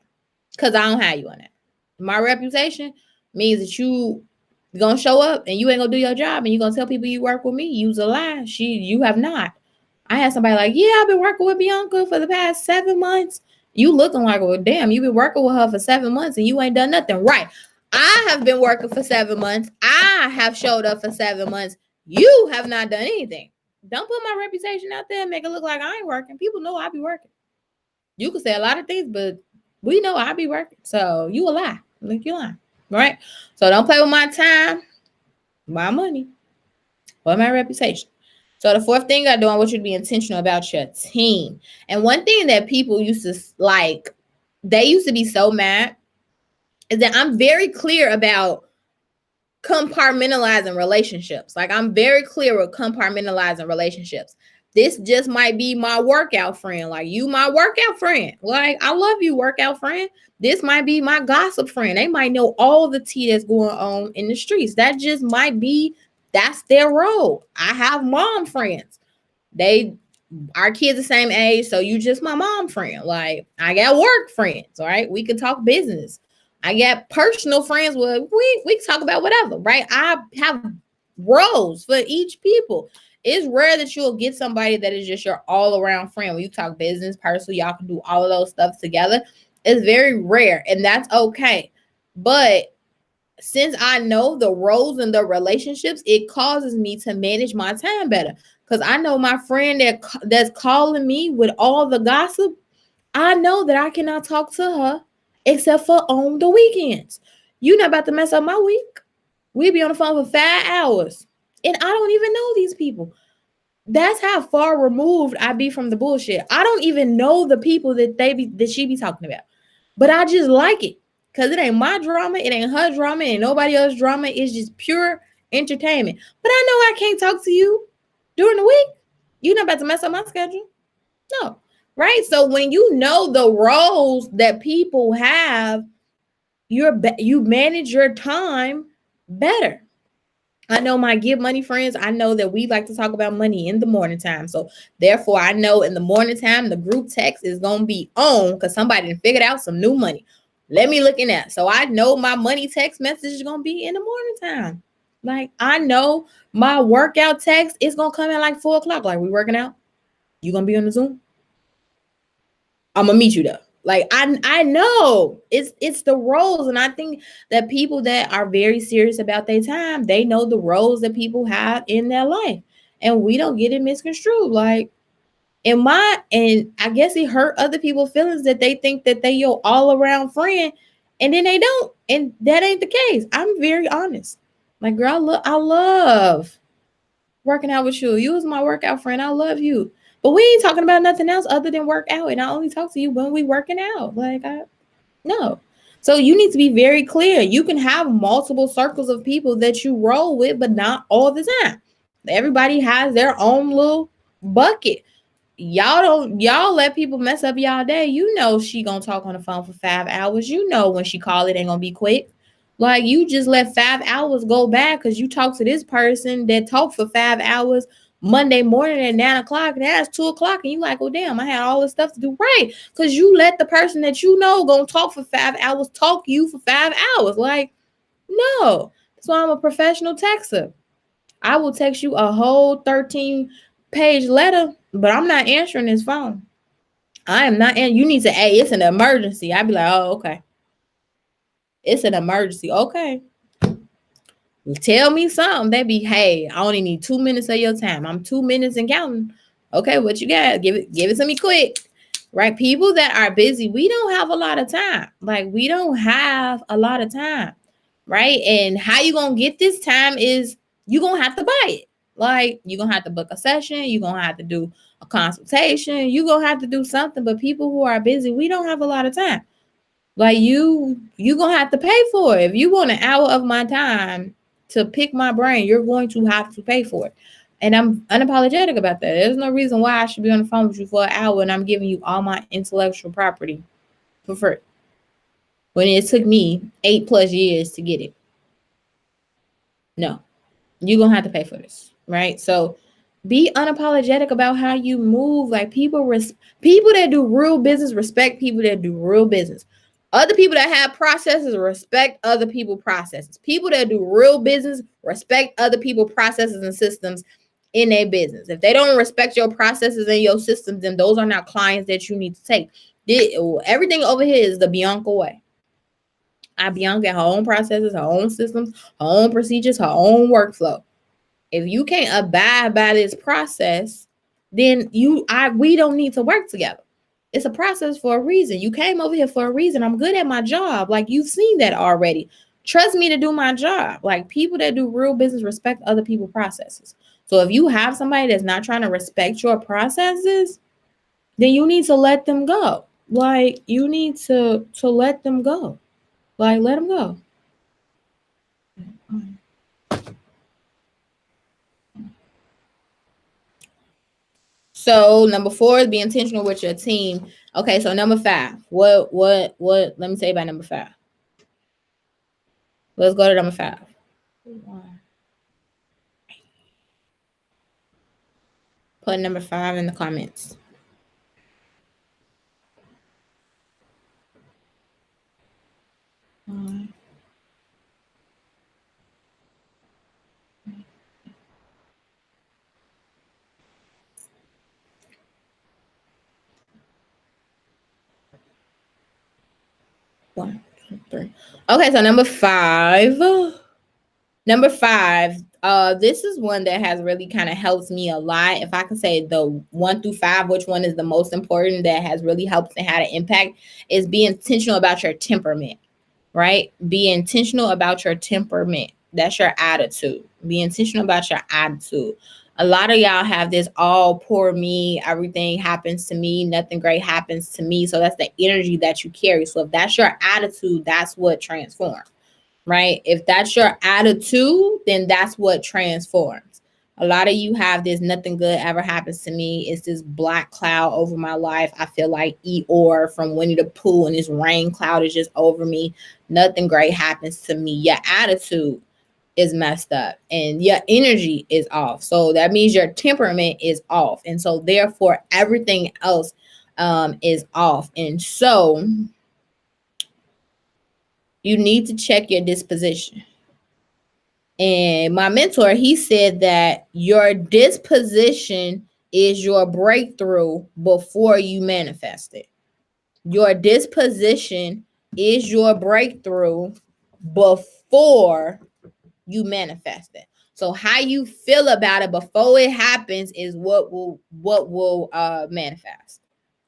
because I don't have you on that. My reputation means that you gonna show up and you ain't gonna do your job, and you gonna tell people you work with me. Use a lie. You have not. I had somebody like, yeah, I've been working with Bianca for the past 7 months. You looking like, well, damn, you've been working with her for 7 months and you ain't done nothing. Right. I have been working for 7 months. I have showed up for 7 months. You have not done anything. Don't put my reputation out there and make it look like I ain't working. People know I be working. You can say a lot of things, but we know I be working. So you a lie. Like you lying. Right? So don't play with my time, my money, or my reputation. So the fourth thing I do, I want you to be intentional about your team. And one thing that people used to like, they used to be so mad, is that I'm very clear about compartmentalizing relationships. Like I'm very clear with compartmentalizing relationships. This just might be my workout friend. Like you, my workout friend. Like I love you, workout friend. This might be my gossip friend. They might know all the tea that's going on in the streets. That just might be, that's their role. I have mom friends. Our kids the same age, so you just my mom friend. Like I got work friends, all right? We can talk business. I got personal friends where we talk about whatever, right? I have roles for each people. It's rare that you'll get somebody that is just your all-around friend. When you talk business, personal, y'all can do all of those stuff together. It's very rare, and that's okay. But since I know the roles and the relationships, it causes me to manage my time better. Because I know my friend that's calling me with all the gossip, I know that I cannot talk to her except for on the weekends. You're not about to mess up my week. We be on the phone for 5 hours, and I don't even know these people. That's how far removed I be from the bullshit. I don't even know the people that she be talking about, but I just like it. Because it ain't my drama, it ain't her drama, and nobody else's drama. It's just pure entertainment. But I know I can't talk to you during the week. You're not about to mess up my schedule. No. Right? So when you know the roles that people have, you manage your time better. I know my give money friends, I know that we like to talk about money in the morning time. So therefore, I know in the morning time, the group text is going to be on because somebody done figured out some new money. Let me look in that. So I know my money text message is going to be in the morning time. Like I know my workout text is going to come at like 4 o'clock. Like we working out. You going to be on the Zoom? I'm going to meet you there. Like I know it's the roles. And I think that people that are very serious about their time, they know the roles that people have in their life. And we don't get it misconstrued. Like and I guess it hurt other people's feelings that they think that they your all around friend, and then they don't, and that ain't the case. I'm very honest. Like, girl, I love working out with you. You was my workout friend. I love you, but we ain't talking about nothing else other than work out, and I only talk to you when we working out. Like, no. So you need to be very clear. You can have multiple circles of people that you roll with, but not all the time. Everybody has their own little bucket. Y'all let people mess up y'all day. You know she gonna talk on the phone for 5 hours. You know when she call it ain't gonna be quick. Like you just let 5 hours go by because you talk to this person that talked for 5 hours Monday morning at 9 o'clock, and that's 2 o'clock, and you like, oh damn, I had all this stuff to do, right? Because you let the person that you know gonna talk for 5 hours talk you for 5 hours. Like, no. That's why I'm a professional texter. I will text you a whole 13-page letter, but I'm not answering this phone. I am not, and you need to, hey, it's an emergency. I'd be like, oh, okay. It's an emergency. Okay. Tell me something. They be, hey, I only need 2 minutes of your time. I'm 2 minutes and counting. Okay, what you got? Give it to me quick. Right? People that are busy, we don't have a lot of time. Like, we don't have a lot of time. Right? And how you gonna get this time is you gonna have to buy it. Like, you're gonna have to book a session, you're gonna have to do a consultation, you're gonna have to do something. But people who are busy, we don't have a lot of time. Like, you gonna have to pay for it. If you want an hour of my time to pick my brain, you're going to have to pay for it. And I'm unapologetic about that. There's no reason why I should be on the phone with you for an hour and I'm giving you all my intellectual property for free when it took me 8+ years to get it. No, you're gonna have to pay for this, right? So be unapologetic about how you move. Like, people that do real business respect people that do real business. Other people that have processes respect other people processes. People that do real business respect other people processes and systems in their business. If they don't respect your processes and your systems, then those are not clients that you need to take. Everything over here is the Bianca way. Bianca had her own processes, her own systems, her own procedures, her own workflow. If you can't abide by this process, then we don't need to work together. It's a process for a reason. You came over here for a reason. I'm good at my job. Like, you've seen that already. Trust me to do my job. Like, people that do real business respect other people's processes. So if you have somebody that's not trying to respect your processes, then you need to let them go. Like, you need to let them go. Like, let them go. So number 4 is be intentional with your team. Okay, so number 5. What let me tell you about number 5. Let's go to number 5. Put number 5 in the comments. One, two, three. Okay, so number 5. This is one that has really kind of helped me a lot. If I could say the 1 through 5, which one is the most important that has really helped and had an impact, is be intentional about your temperament, right? Be intentional about your temperament. That's your attitude. Be intentional about your attitude. A lot of y'all have this all poor me, everything happens to me, nothing great happens to me. So that's the energy that you carry. So if that's your attitude, that's what transforms. Right? If that's your attitude, then that's what transforms. A lot of you have this nothing good ever happens to me. It's this black cloud over my life. I feel like Eeyore from Winnie the Pooh, and this rain cloud is just over me. Nothing great happens to me. Your attitude is messed up and your energy is off. So that means your temperament is off. And so therefore everything else is off. And so you need to check your disposition. And my mentor, he said that your disposition is your breakthrough before you manifest it. Your disposition is your breakthrough before you manifest it. So how you feel about it before it happens is what will manifest.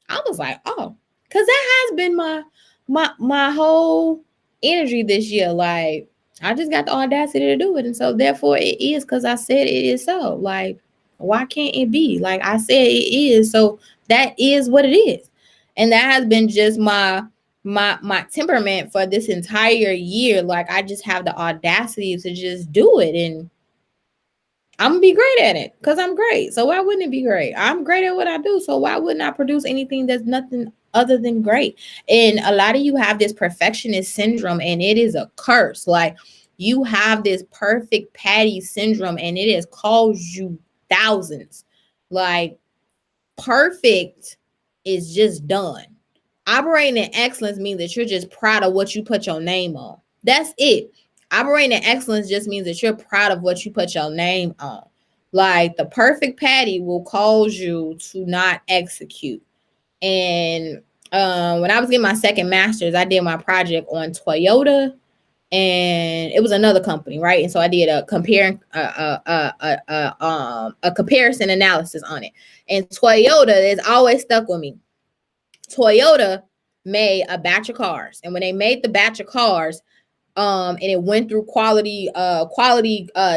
I was like, oh, because that has been my whole energy this year. Like, I just got the audacity to do it, and so therefore it is, because I said it is. So like, why can't it be? Like, I said it is, so that is what it is. And that has been just my my temperament for this entire year. Like, I just have the audacity to just do it, and I'm gonna be great at it because I'm great. So why wouldn't it be great? I'm great at what I do. So why wouldn't I produce anything that's nothing other than great? And a lot of you have this perfectionist syndrome, and it is a curse. Like, you have this perfect patty syndrome, and it has caused you thousands. Like, perfect is just done. Operating in excellence means that you're just proud of what you put your name on. That's it. Operating in excellence just means that you're proud of what you put your name on. Like, the perfect patty will cause you to not execute. And when I was getting my second master's, I did my project on Toyota, and it was another company, right? And so I did a comparison analysis on it. And Toyota is always stuck with me. Toyota made a batch of cars, and when they made the batch of cars, and it went through quality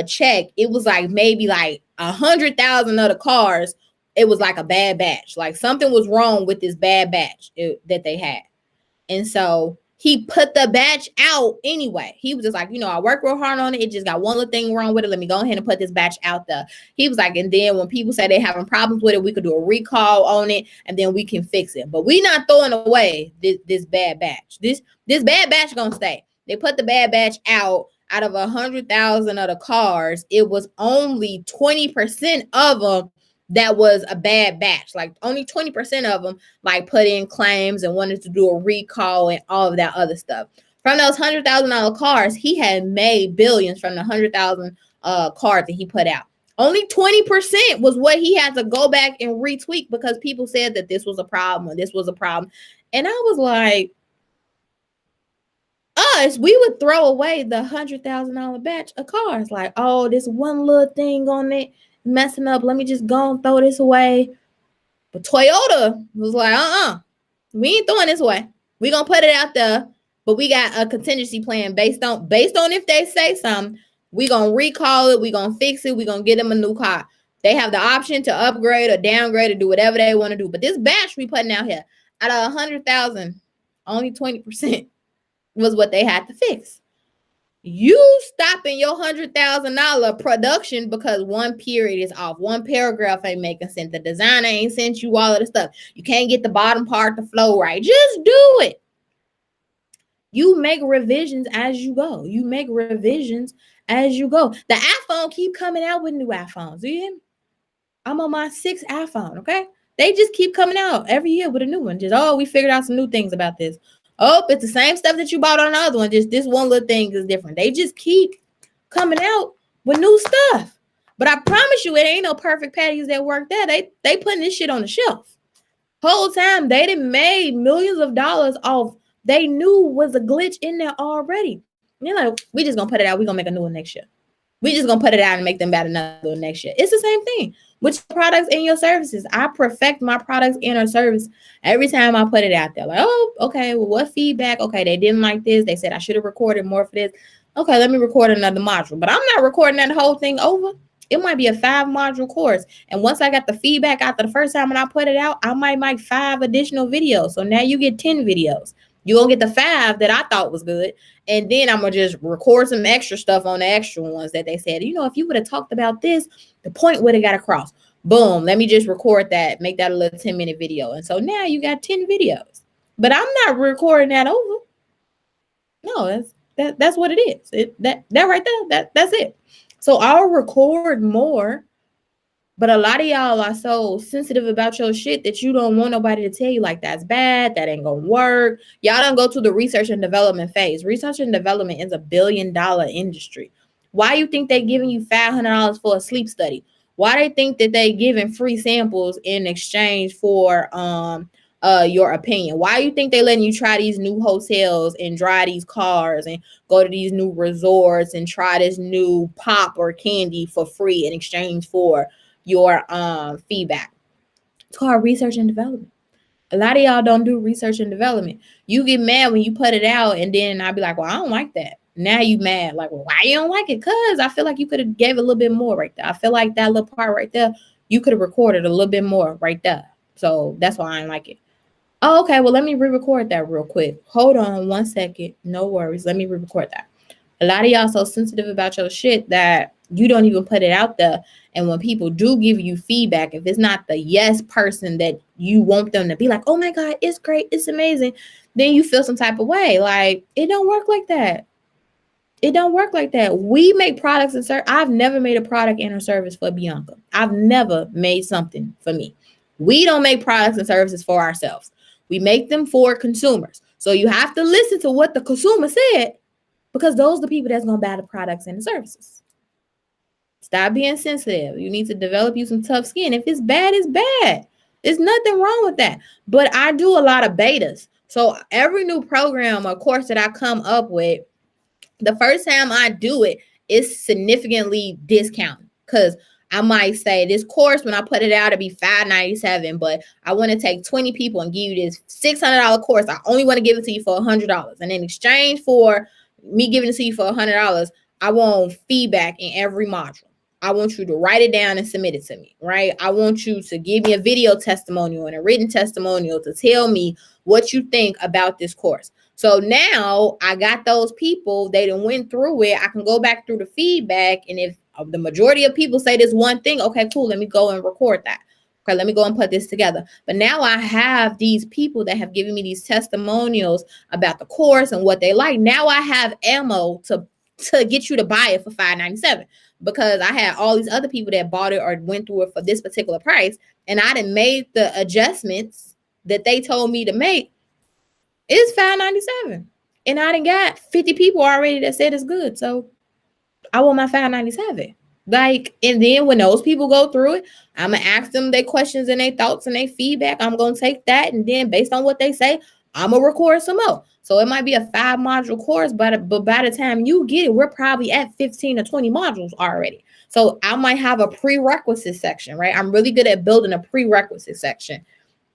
check, it was like maybe like 100,000 of the cars, it was like a bad batch. Like, something was wrong with this bad batch that they had. And so he put the batch out anyway. He was just like, I worked real hard on it. It just got one little thing wrong with it. Let me go ahead and put this batch out there. He was like, and then when people say they're having problems with it, we could do a recall on it, and then we can fix it. But we not throwing away this bad batch. This bad batch gonna stay. They put the bad batch out of 100,000 of the cars. It was only 20% of them that was a bad batch. Like, only 20% of them like put in claims and wanted to do a recall and all of that other stuff. From those $100,000 cars, he had made billions from the 100,000 cars that he put out. Only 20% was what he had to go back and retweak because people said that this was a problem or this was a problem. And I was like, us, we would throw away the $100,000 batch of cars. Like, oh, this one little thing on it messing up. Let me just go and throw this away. But Toyota was like, we ain't throwing this away. We gonna put it out there, but we got a contingency plan based on if they say something, we gonna recall it, we gonna fix it, we gonna get them a new car. They have the option to upgrade or downgrade or do whatever they want to do. But this batch we putting out here, out of 100,000, only 20% was what they had to fix. You stopping your $100,000 production because one period is off, one paragraph ain't making sense, the designer ain't sent you all of the stuff, you can't get the bottom part to flow right. Just do it. You make revisions as you go. The iPhone keep coming out with new iPhones. Do you hear me? I'm on my 6th iPhone. Okay, they just keep coming out every year with a new one. Just, we figured out some new things about this. Oh, it's the same stuff that you bought on the other one. Just this one little thing is different. They just keep coming out with new stuff. But I promise you, it ain't no perfect patties that work there. They putting this shit on the shelf. Whole time they done made millions of dollars off. They knew was a glitch in there already. And they're like, we just gonna put it out. We gonna make a new one next year. We just gonna put it out and make them better another one next year. It's the same thing with your products and your services. I perfect my products and our service every time I put it out there. Like, oh, okay, well, what feedback? Okay, they didn't like this. They said I should have recorded more for this. Okay, let me record another module. But I'm not recording that whole thing over. It might be a 5-module course. And once I got the feedback after the first time when I put it out, I might make 5 additional videos. So now you get 10 videos. You're going to get the 5 that I thought was good. And then I'm going to just record some extra stuff on the extra ones that they said, if you would have talked about this, the point would have got across. Boom. Let me just record that, make that a little 10-minute video. And so now you got 10 videos. But I'm not recording that over. No, that's what it is. That right there, that's it. So I'll record more. But a lot of y'all are so sensitive about your shit that you don't want nobody to tell you like that's bad, that ain't gonna work. Y'all don't go to the research and development phase. Research and development is a $1 billion industry. Why you think they giving you $500 for a sleep study? Why they think that they giving free samples in exchange for your opinion? Why you think they letting you try these new hotels and drive these cars and go to these new resorts and try this new pop or candy for free in exchange for your feedback? It's called research and development. A lot of y'all don't do research and development. You get mad when you put it out, and then I'll be like, well, I don't like that. Now you mad. Like, well, why you don't like it? Because I feel like you could have gave a little bit more right there. I feel like that little part right there, you could have recorded a little bit more right there. So that's why I don't like it. Oh, okay. Well, let me re-record that real quick. Hold on 1 second. No worries. Let me re-record that. A lot of y'all so sensitive about your shit that you don't even put it out there. And when people do give you feedback, if it's not the yes person that you want them to be like, oh my God, it's great, it's amazing, then you feel some type of way. Like, it don't work like that. It don't work like that. We make products and service. I've never made a product and a service for Bianca. I've never made something for me. We don't make products and services for ourselves. We make them for consumers. So you have to listen to what the consumer said, because those are the people that's going to buy the products and the services. Stop being sensitive. You need to develop you some tough skin. If it's bad, it's bad. There's nothing wrong with that. But I do a lot of betas. So every new program or course that I come up with, the first time I do it, it's significantly discounted, because I might say this course, when I put it out, it'll be $597, but I want to take 20 people and give you this $600 course. I only want to give it to you for $100. And in exchange for me giving it to you for $100, I want feedback in every module. I want you to write it down and submit it to me, right? I want you to give me a video testimonial and a written testimonial to tell me what you think about this course. So now I got those people, they done went through it. I can go back through the feedback. And if the majority of people say this one thing, okay, cool, let me go and record that. Okay, let me go and put this together. But now I have these people that have given me these testimonials about the course and what they like. Now I have ammo to get you to buy it for $597, because I had all these other people that bought it or went through it for this particular price. And I done made the adjustments that they told me to make. It's $597, and I done got 50 people already that said it's good. So I want my $597. Like, and then when those people go through it, I'm gonna ask them their questions and their thoughts and their feedback. I'm gonna take that, and then based on what they say, I'm gonna record some more. So it might be a 5-module course, but by the time you get it, we're probably at 15 or 20 modules already. So I might have a prerequisite section, right? I'm really good at building a prerequisite section.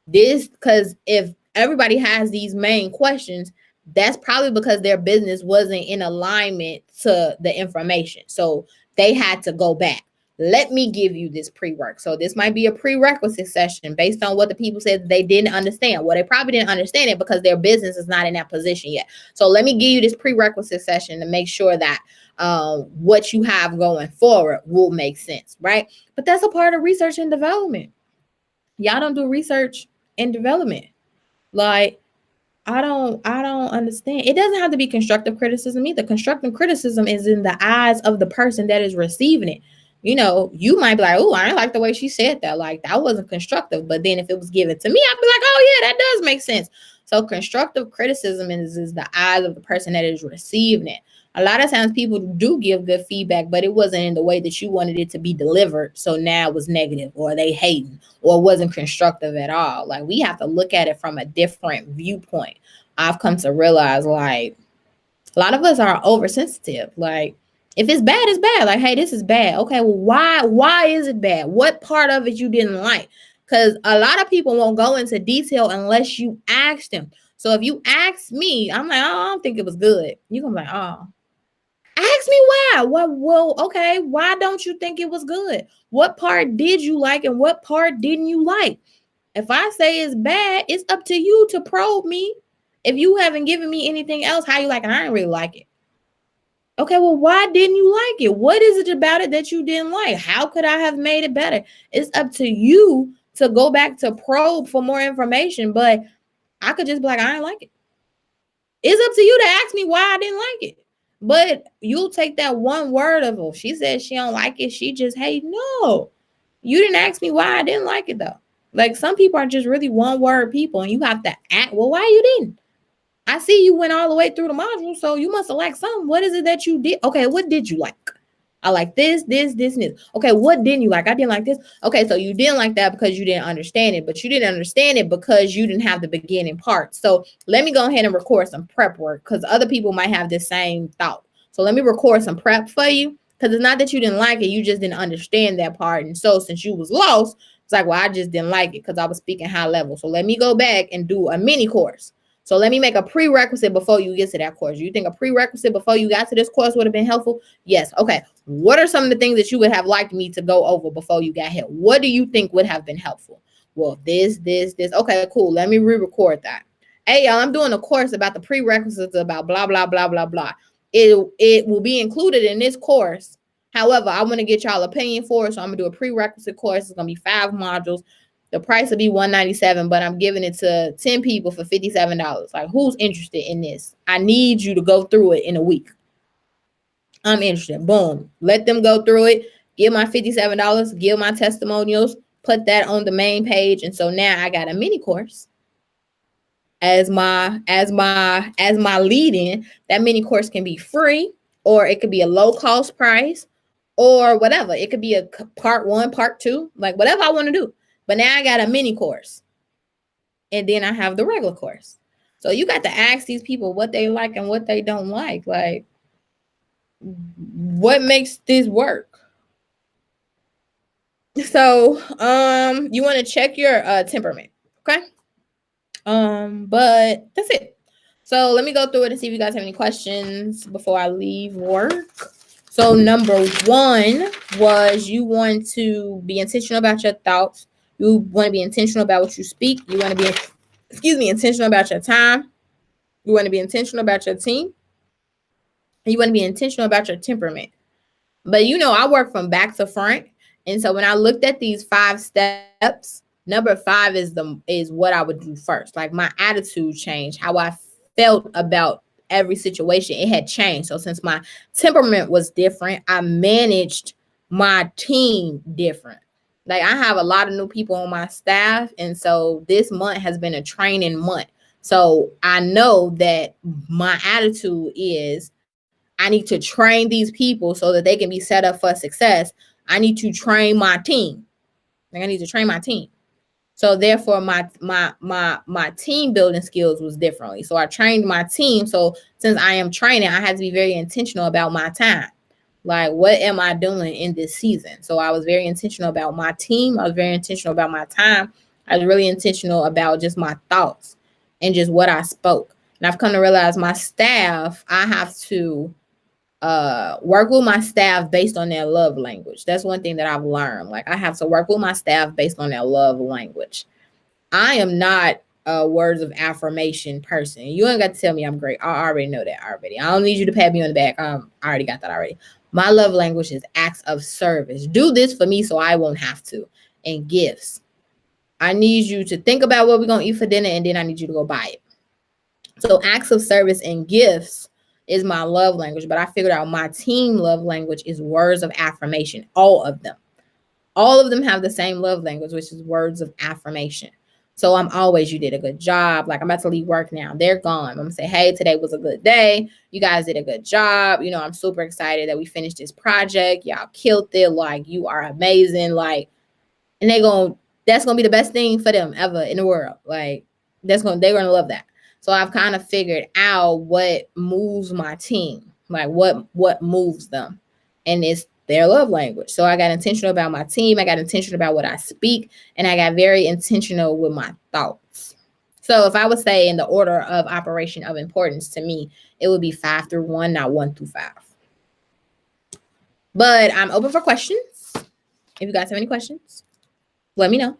This, because if everybody has these main questions, that's probably because their business wasn't in alignment to the information. So they had to go back. Let me give you this pre-work. So this might be a prerequisite session based on what the people said they didn't understand. Well, they probably didn't understand it because their business is not in that position yet. So let me give you this prerequisite session to make sure that what you have going forward will make sense, right? But that's a part of research and development. Y'all don't do research and development. Like, I don't understand. It doesn't have to be constructive criticism either. Constructive criticism is in the eyes of the person that is receiving it. You know, you might be like, oh, I didn't like the way she said that. Like, that wasn't constructive. But then if it was given to me, I'd be like, oh yeah, that does make sense. So constructive criticism is the eyes of the person that is receiving it. A lot of times people do give good feedback, but it wasn't in the way that you wanted it to be delivered. So now it was negative, or they hating, or wasn't constructive at all. Like, we have to look at it from a different viewpoint. I've come to realize, like, a lot of us are oversensitive. Like, if it's bad, it's bad. Like, hey, this is bad. Okay, well, why is it bad? What part of it you didn't like? Because a lot of people won't go into detail unless you ask them. So if you ask me, I'm like, oh, I don't think it was good. You're going to be like, oh. Ask me why. Well, okay, why don't you think it was good? What part did you like and what part didn't you like? If I say it's bad, it's up to you to probe me. If you haven't given me anything else, how you like it? I didn't really like it. Okay, well, why didn't you like it? What is it about it that you didn't like? How could I have made it better? It's up to you to go back to probe for more information, but I could just be like, I didn't like it. It's up to you to ask me why I didn't like it. But you'll take that one word of, oh, she said she don't like it, she just hate. No, you didn't ask me why I didn't like it though. Like, some people are just really one word people, and you have to act, well, why you didn't? I see you went all the way through the module, so you must have liked something. What is it that you did? Okay, what did you like? I like this, and this. Okay, what didn't you like? I didn't like this. Okay, so you didn't like that because you didn't understand it, but you didn't understand it because you didn't have the beginning part. So let me go ahead and record some prep work, because other people might have the same thought. So let me record some prep for you, because it's not that you didn't like it, you just didn't understand that part. And so since you was lost, it's like, well, I just didn't like it because I was speaking high level. So let me go back and do a mini course. So let me make a prerequisite before you get to that course. You think a prerequisite before you got to this course would have been helpful? Yes. Okay. What are some of the things that you would have liked me to go over before you got here? What do you think would have been helpful? well, this. Okay, cool. Let me re-record that. Hey, y'all, I'm doing a course about the prerequisites about blah, blah, blah, blah, blah. It will be included in this course. However, I want to get y'all opinion for it, so I'm going to do a prerequisite course. It's going to be 5 modules. The price will be $197, but I'm giving it to 10 people for $57. Like, who's interested in this? I need you to go through it in a week. I'm interested. Boom. Let them go through it. Give my $57. Give my testimonials. Put that on the main page. And so now I got a mini course as my lead-in. That mini course can be free, or it could be a low cost price, or whatever. It could be a part 1, part 2, like whatever I want to do. But now I got a mini course. And then I have the regular course. So you got to ask these people what they like and what they don't like. Like, what makes this work? So you want to check your temperament, okay? But that's it. So let me go through it and see if you guys have any questions before I leave work. So number 1 was you want to be intentional about your thoughts. You want to be intentional about what you speak. You want to be, intentional about your time. You want to be intentional about your team. And you want to be intentional about your temperament. But I work from back to front. And so when I looked at these 5 steps, number 5 is what I would do first. Like, my attitude changed, how I felt about every situation. It had changed. So since my temperament was different, I managed my team different. Like, I have a lot of new people on my staff. And so this month has been a training month. So I know that my attitude is, I need to train these people so that they can be set up for success. I need to train my team. Like, I need to train my team. So therefore, my team building skills was differently. So I trained my team. So since I am training, I had to be very intentional about my time. Like, what am I doing in this season? So I was very intentional about my team. I was very intentional about my time. I was really intentional about just my thoughts and just what I spoke. And I've come to realize my staff, I have to work with my staff based on their love language. That's one thing that I've learned. Like, I have to work with my staff based on their love language. I am not a words of affirmation person. You ain't got to tell me I'm great. I already know that already. I don't need you to pat me on the back. I already got that already. My love language is acts of service. Do this for me so I won't have to. And gifts. I need you to think about what we're going to eat for dinner, and then I need you to go buy it. So acts of service and gifts is my love language, but I figured out my team love language is words of affirmation. All of them have the same love language, which is words of affirmation. So I'm always, you did a good job. Like, I'm about to leave work now. They're gone. I'm going to say, hey, today was a good day. You guys did a good job. I'm super excited that we finished this project. Y'all killed it. Like, you are amazing. Like, and that's going to be the best thing for them ever in the world. Like, they're going to love that. So I've kind of figured out what moves my team, like what moves them, and it's their love language. So I got intentional about my team. I got intentional about what I speak, and I got very intentional with my thoughts. So if I would say in the order of operation of importance to me, it would be 5 through 1, not 1 through 5. But I'm open for questions. If you guys have any questions, let me know.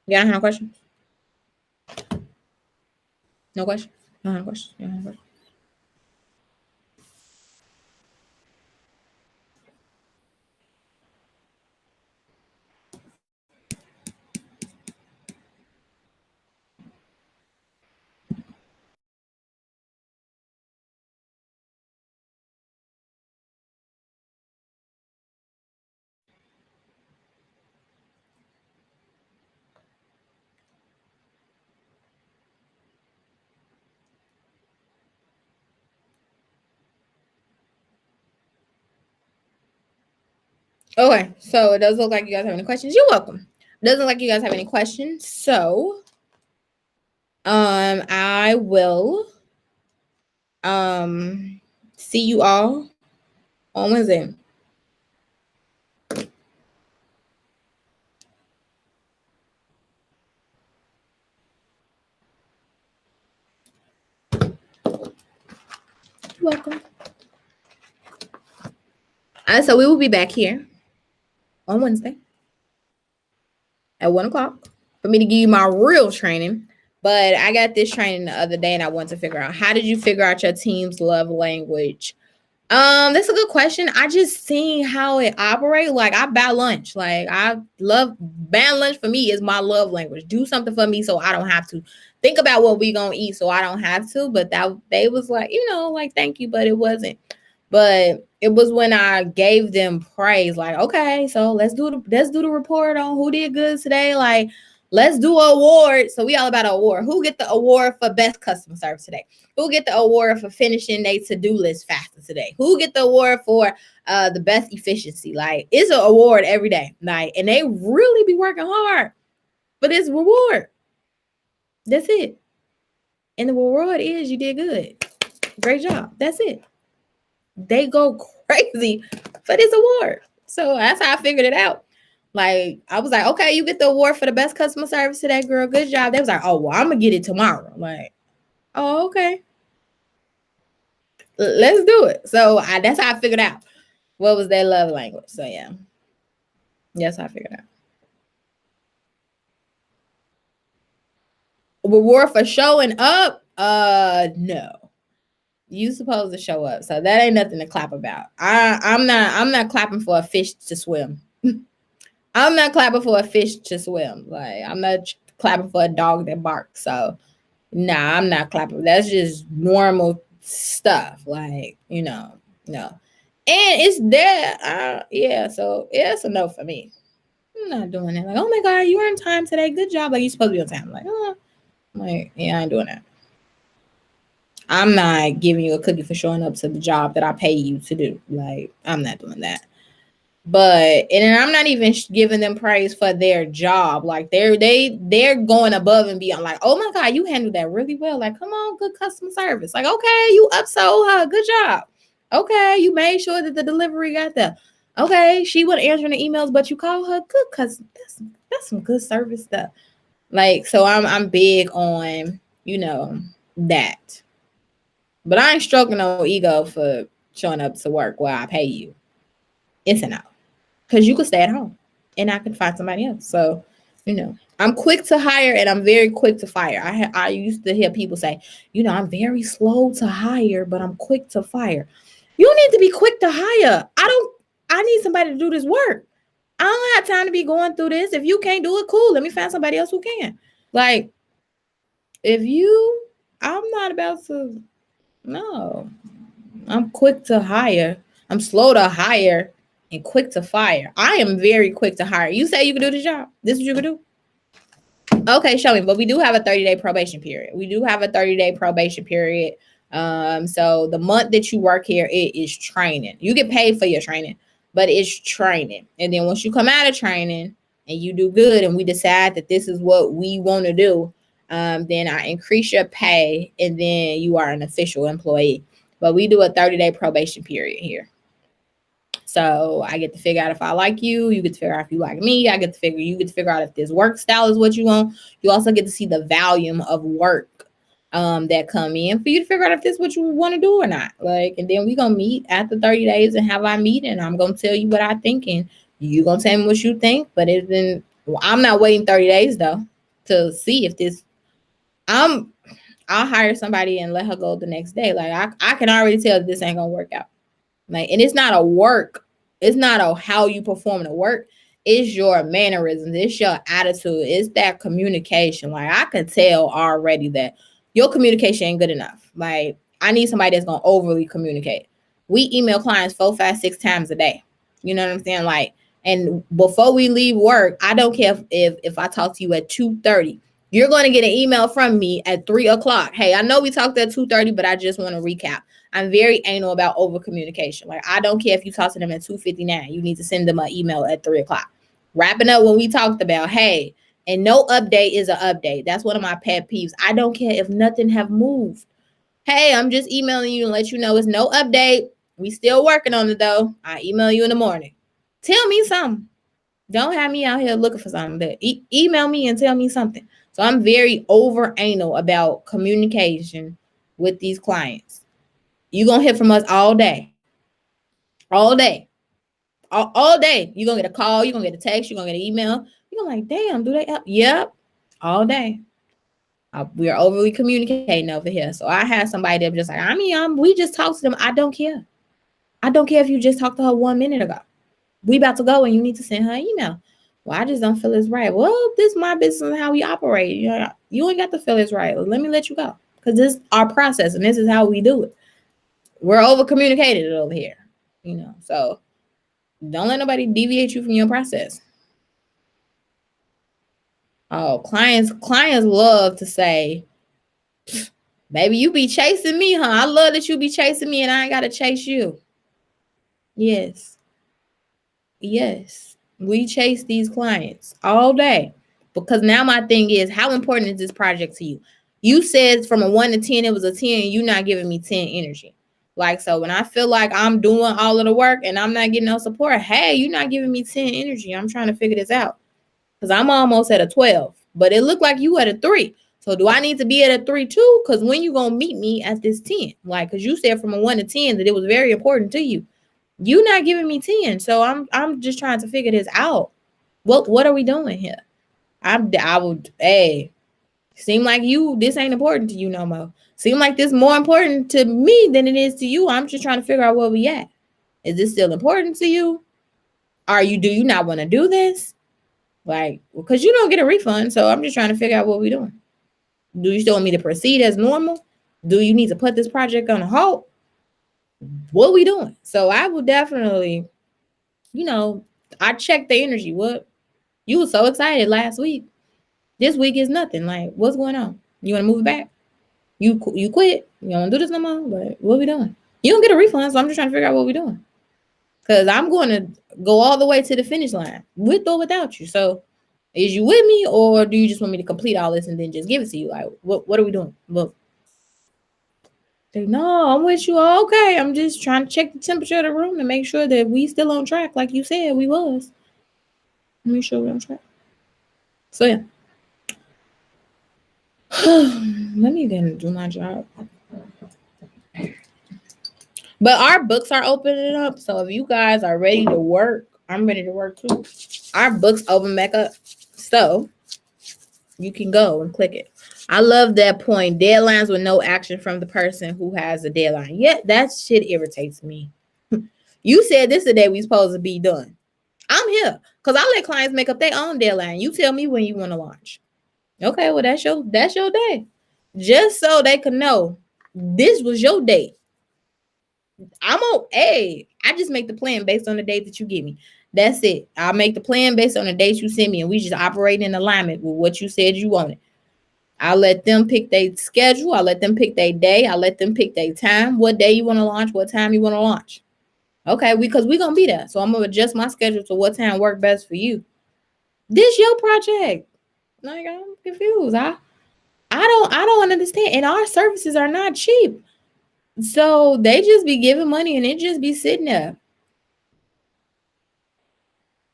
You don't have no questions? No questions? You don't have questions? You don't have questions? Okay, so it does look like you guys have any questions. You're welcome. It doesn't look like you guys have any questions. So I will see you all on Wednesday. You're welcome. So we will be back here on Wednesday at 1:00 for me to give you my real training. But I got this training the other day and I want to figure out, how did you figure out your team's love language? That's a good question. I just seen how it operates. Like, I buy lunch. Like, I love buying lunch. For me is my love language. Do something for me so I don't have to think about what we gonna eat, so I don't have to. But that they was like, like, thank you, but it wasn't. But it was when I gave them praise, like, okay, so let's do the report on who did good today. Like, let's do an award. So we all about an award. Who get the award for best customer service today? Who get the award for finishing their to-do list faster today? Who get the award for the best efficiency? Like, it's an award every day. Like, and they really be working hard for this reward. That's it. And the reward is you did good. Great job. That's it. They go crazy for this award. So that's how I figured it out. Like, I was like, okay, you get the award for the best customer service today, girl. Good job. They was like, oh, well, I'm going to get it tomorrow. Like, oh, okay. Let's do it. So that's how I figured out what was their love language. So, yeah. That's how I figured out. Reward for showing up? No. You supposed to show up, so that ain't nothing to clap about. I'm not clapping for a fish to swim. I'm not clapping for a fish to swim. Like, I'm not clapping for a dog that barks. So, nah, I'm not clapping. That's just normal stuff. Like, no. And it's there. Yeah. So it's a no for me. I'm not doing it. Like, oh my God, you were on time today. Good job. Like, you're supposed to be on time. Like, yeah, I ain't doing that. I'm not giving you a cookie for showing up to the job that I pay you to do. Like, I'm not doing that. And I'm not even giving them praise for their job. Like, they're going above and beyond. Like, oh my God, you handled that really well. Like, come on, good customer service. Like, okay, you upsold her. Good job. Okay, you made sure that the delivery got there. Okay, she wasn't answering the emails, but you called her. Good, cause that's some good service stuff. Like, so I'm big on that. But I ain't stroking no ego for showing up to work where I pay you. It's a no. Because you could stay at home and I can find somebody else. So, I'm quick to hire and I'm very quick to fire. I used to hear people say, I'm very slow to hire, but I'm quick to fire. You need to be quick to hire. I need somebody to do this work. I don't have time to be going through this. If you can't do it, cool. Let me find somebody else who can. Like, I'm not about to. No, I'm quick to hire. I'm slow to hire and quick to fire. I am very quick to hire. You say you can do the job. This is what you can do. Okay, show me. But we do have a 30-day probation period. So the month that you work here, it is training. You get paid for your training, but it's training. And then once you come out of training and you do good and we decide that this is what we want to do, then I increase your pay and then you are an official employee. But we do a 30-day probation period here. So I get to figure out if I like you. You get to figure out if you like me. You get to figure out if this work style is what you want. You also get to see the volume of work that come in for you to figure out if this is what you want to do or not. Like, and then we gonna meet after 30 days and have our meeting. I'm gonna tell you what I think, and you gonna tell me what you think. But I'm not waiting 30 days though to see if this. I'll hire somebody and let her go the next day. Like, I can already tell this ain't gonna work out. Like, and it's not a work. It's not a how you perform the work. It's your mannerisms. It's your attitude. It's that communication. Like, I can tell already that your communication ain't good enough. Like, I need somebody that's gonna overly communicate. We email clients 4, 5, 6 times a day. You know what I'm saying? Like, and before we leave work, I don't care if I talk to you at 2:30. You're going to get an email from me at 3:00. Hey, I know we talked at 2:30, but I just want to recap. I'm very anal about over communication. Like, I don't care if you talk to them at 2:59. You need to send them an email at 3:00. Wrapping up what we talked about. Hey, and no update is an update. That's one of my pet peeves. I don't care if nothing have moved. Hey, I'm just emailing you and let you know it's no update. We still working on it though. I email you in the morning. Tell me something. Don't have me out here looking for something. But email me and tell me something. So I'm very over anal about communication with these clients. You're going to hear from us all day. All day. All day. You're going to get a call. You're going to get a text. You're going to get an email. You're going to like, damn, do they help? Yep. All day. We are overly communicating over here. So I had somebody that was just like, we just talked to them. I don't care. I don't care if you just talked to her 1 minute ago. We about to go and you need to send her an email. Well, I just don't feel it's right. Well, this is my business and how we operate. You ain't got to feel it's right. Let me let you go. Because this is our process and this is how we do it. We're over communicated over here. So don't let nobody deviate you from your process. Oh, clients love to say, baby, you be chasing me, huh? I love that you be chasing me and I ain't got to chase you. Yes. We chase these clients all day because now my thing is, how important is this project to you? You said from a 1 to 10, it was a 10. You're not giving me 10 energy. Like, so when I feel like I'm doing all of the work and I'm not getting no support, hey, you're not giving me 10 energy. I'm trying to figure this out because I'm almost at a 12, but it looked like you at a 3. So do I need to be at a 3 too? Because when you going to meet me at this 10? Like, because you said from a 1 to 10 that it was very important to you. You not giving me 10. So I'm just trying to figure this out. What are we doing here? Seem like this ain't important to you no more. Seem like this more important to me than it is to you. I'm just trying to figure out where we at. Is this still important to you? Do you not want to do this? Like, because you don't get a refund. So I'm just trying to figure out what we're doing. Do you still want me to proceed as normal? Do you need to put this project on a halt? What are we doing? So I will definitely, I checked the energy. What? You were so excited last week. This week is nothing. Like, what's going on? You want to move it back? You quit? You don't want to do this no more? But what are we doing? You don't get a refund, so I'm just trying to figure out what we're doing. Because I'm going to go all the way to the finish line, with or without you. So is you with me, or do you just want me to complete all this and then just give it to you? Like, what are we doing? Look. No, I'm with you. Okay, I'm just trying to check the temperature of the room to make sure that we still on track, like you said we was. Make sure we're on track. So yeah. Let me then do my job. But our books are opening up. So if you guys are ready to work, I'm ready to work too. Our books open back up. So you can go and click it. I love that point. Deadlines with no action from the person who has a deadline. Yeah, that shit irritates me. You said this is the day we supposed to be done. I'm here because I let clients make up their own deadline. You tell me when you want to launch. Okay, well, that's your day. Just so they can know this was your date. I just make the plan based on the date that you give me. That's it. I'll make the plan based on the dates you send me, and we just operate in alignment with what you said you wanted. I'll let them pick their schedule. I'll let them pick their day. I'll let them pick their time. What day you want to launch, what time you want to launch. Okay, because we're going to be there. So I'm going to adjust my schedule to what time work best for you. This your project. Like, I'm confused. I don't understand. And our services are not cheap. So they just be giving money and it just be sitting there.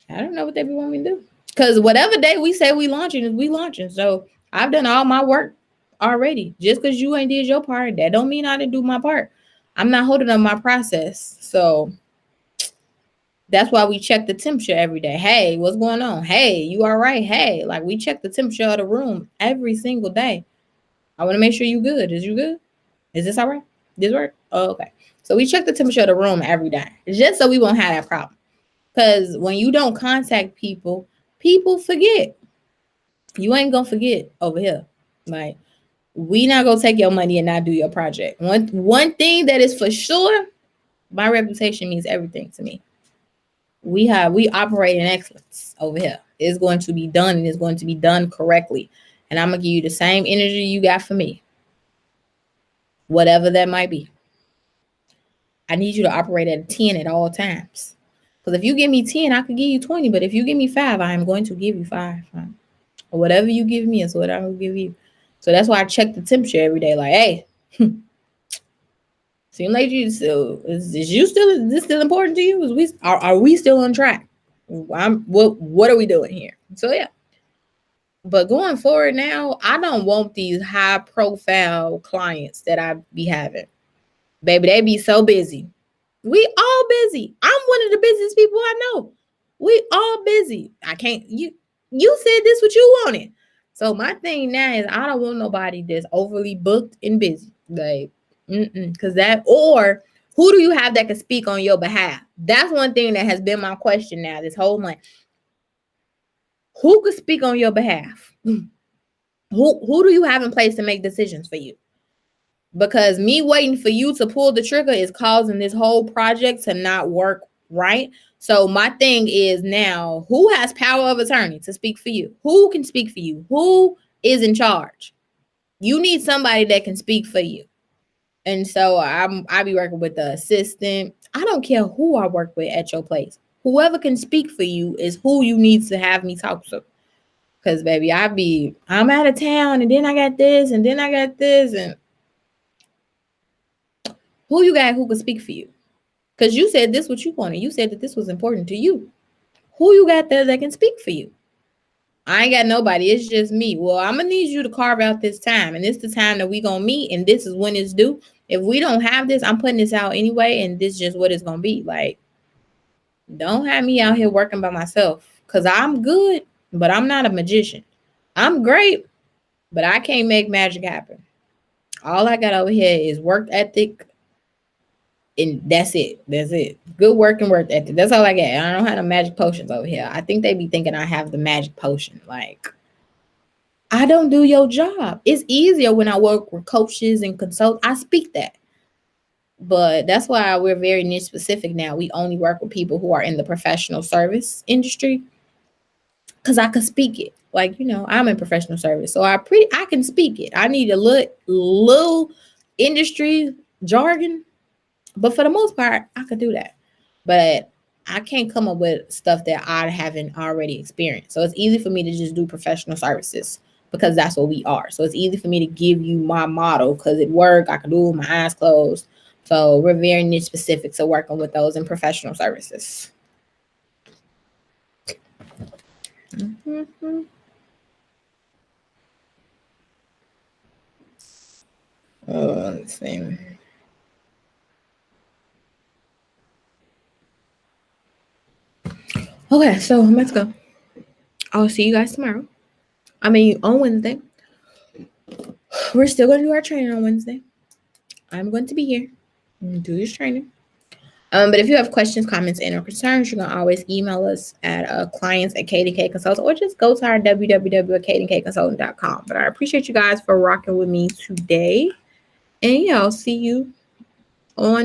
I don't know what they be wanting me to do. Because whatever day we say we launching is we launching. So I've done all my work already. Just because you ain't did your part, that don't mean I didn't do my part. I'm not holding up my process. So that's why we check the temperature every day. Hey, what's going on? Hey, you all right? Hey, like we check the temperature of the room every single day. I want to make sure you good. Is you good? Is this all right? This work? Oh, okay. So we check the temperature of the room every day. Just so we won't have that problem. Because when you don't contact people, people forget. You ain't going to forget over here. Like, we not going to take your money and not do your project. One thing that is for sure, my reputation means everything to me. We operate in excellence over here. It's going to be done and it's going to be done correctly. And I'm going to give you the same energy you got for me. Whatever that might be. I need you to operate at a 10 at all times. Because if you give me 10, I could give you 20. But if you give me 5, I am going to give you 5. Or whatever you give me is what I will give you. So that's why I check the temperature every day. Like, hey, seem like you. So is this still important to you? Are we still on track? What are we doing here? So yeah. But going forward now, I don't want these high profile clients that I be having. Baby, they be so busy. We all busy. I'm one of the busiest people I know. We all busy. I can't, you said this what you wanted. So my thing now is I don't want nobody that's overly booked and busy. Like, because that, or who do you have that can speak on your behalf? That's one thing that has been my question now this whole month. Who could speak on your behalf? Who do you have in place to make decisions for you? Because me waiting for you to pull the trigger is causing this whole project to not work right. So my thing is now, who has power of attorney to speak for you? Who can speak for you? Who is in charge? You need somebody that can speak for you. And so I be working with the assistant. I don't care who I work with at your place. Whoever can speak for you is who you need to have me talk to. Because, baby, I'm out of town, and then I got this, and then I got this, and who you got who can speak for you? Because you said this what you wanted. You said that this was important to you. Who you got there that can speak for you? I ain't got nobody. It's just me. Well, I'm going to need you to carve out this time, and it's the time that we going to meet, and this is when it's due. If we don't have this, I'm putting this out anyway, and this is just what it's going to be. Like, don't have me out here working by myself, because I'm good, but I'm not a magician. I'm great, but I can't make magic happen. All I got over here is work ethic, and that's it. That's it. Good work and work ethic. That's all I got. I don't have no magic potions over here. I think they be thinking I have the magic potion. Like, I don't do your job. It's easier when I work with coaches and consult. I speak that. But that's why we're very niche specific now. We only work with people who are in the professional service industry, because I can speak it. Like, I'm in professional service, so I can speak it. I need a little industry jargon, but for the most part, I could do that. But I can't come up with stuff that I haven't already experienced. So it's easy for me to just do professional services, because that's what we are. So it's easy for me to give you my model because it worked. I can do it with my eyes closed. So we're very niche specific to working with those in professional services. Mm-hmm. Let's see. Okay, so let's go. I'll see you guys tomorrow. On Wednesday. We're still going to do our training on Wednesday. I'm going to be here and do this training. But if you have questions, comments, and or concerns, you can always email us at clients at Cayden Cay Consulting, or just go to our www.caydencayconsulting.com. But I appreciate you guys for rocking with me today. And I'll see you on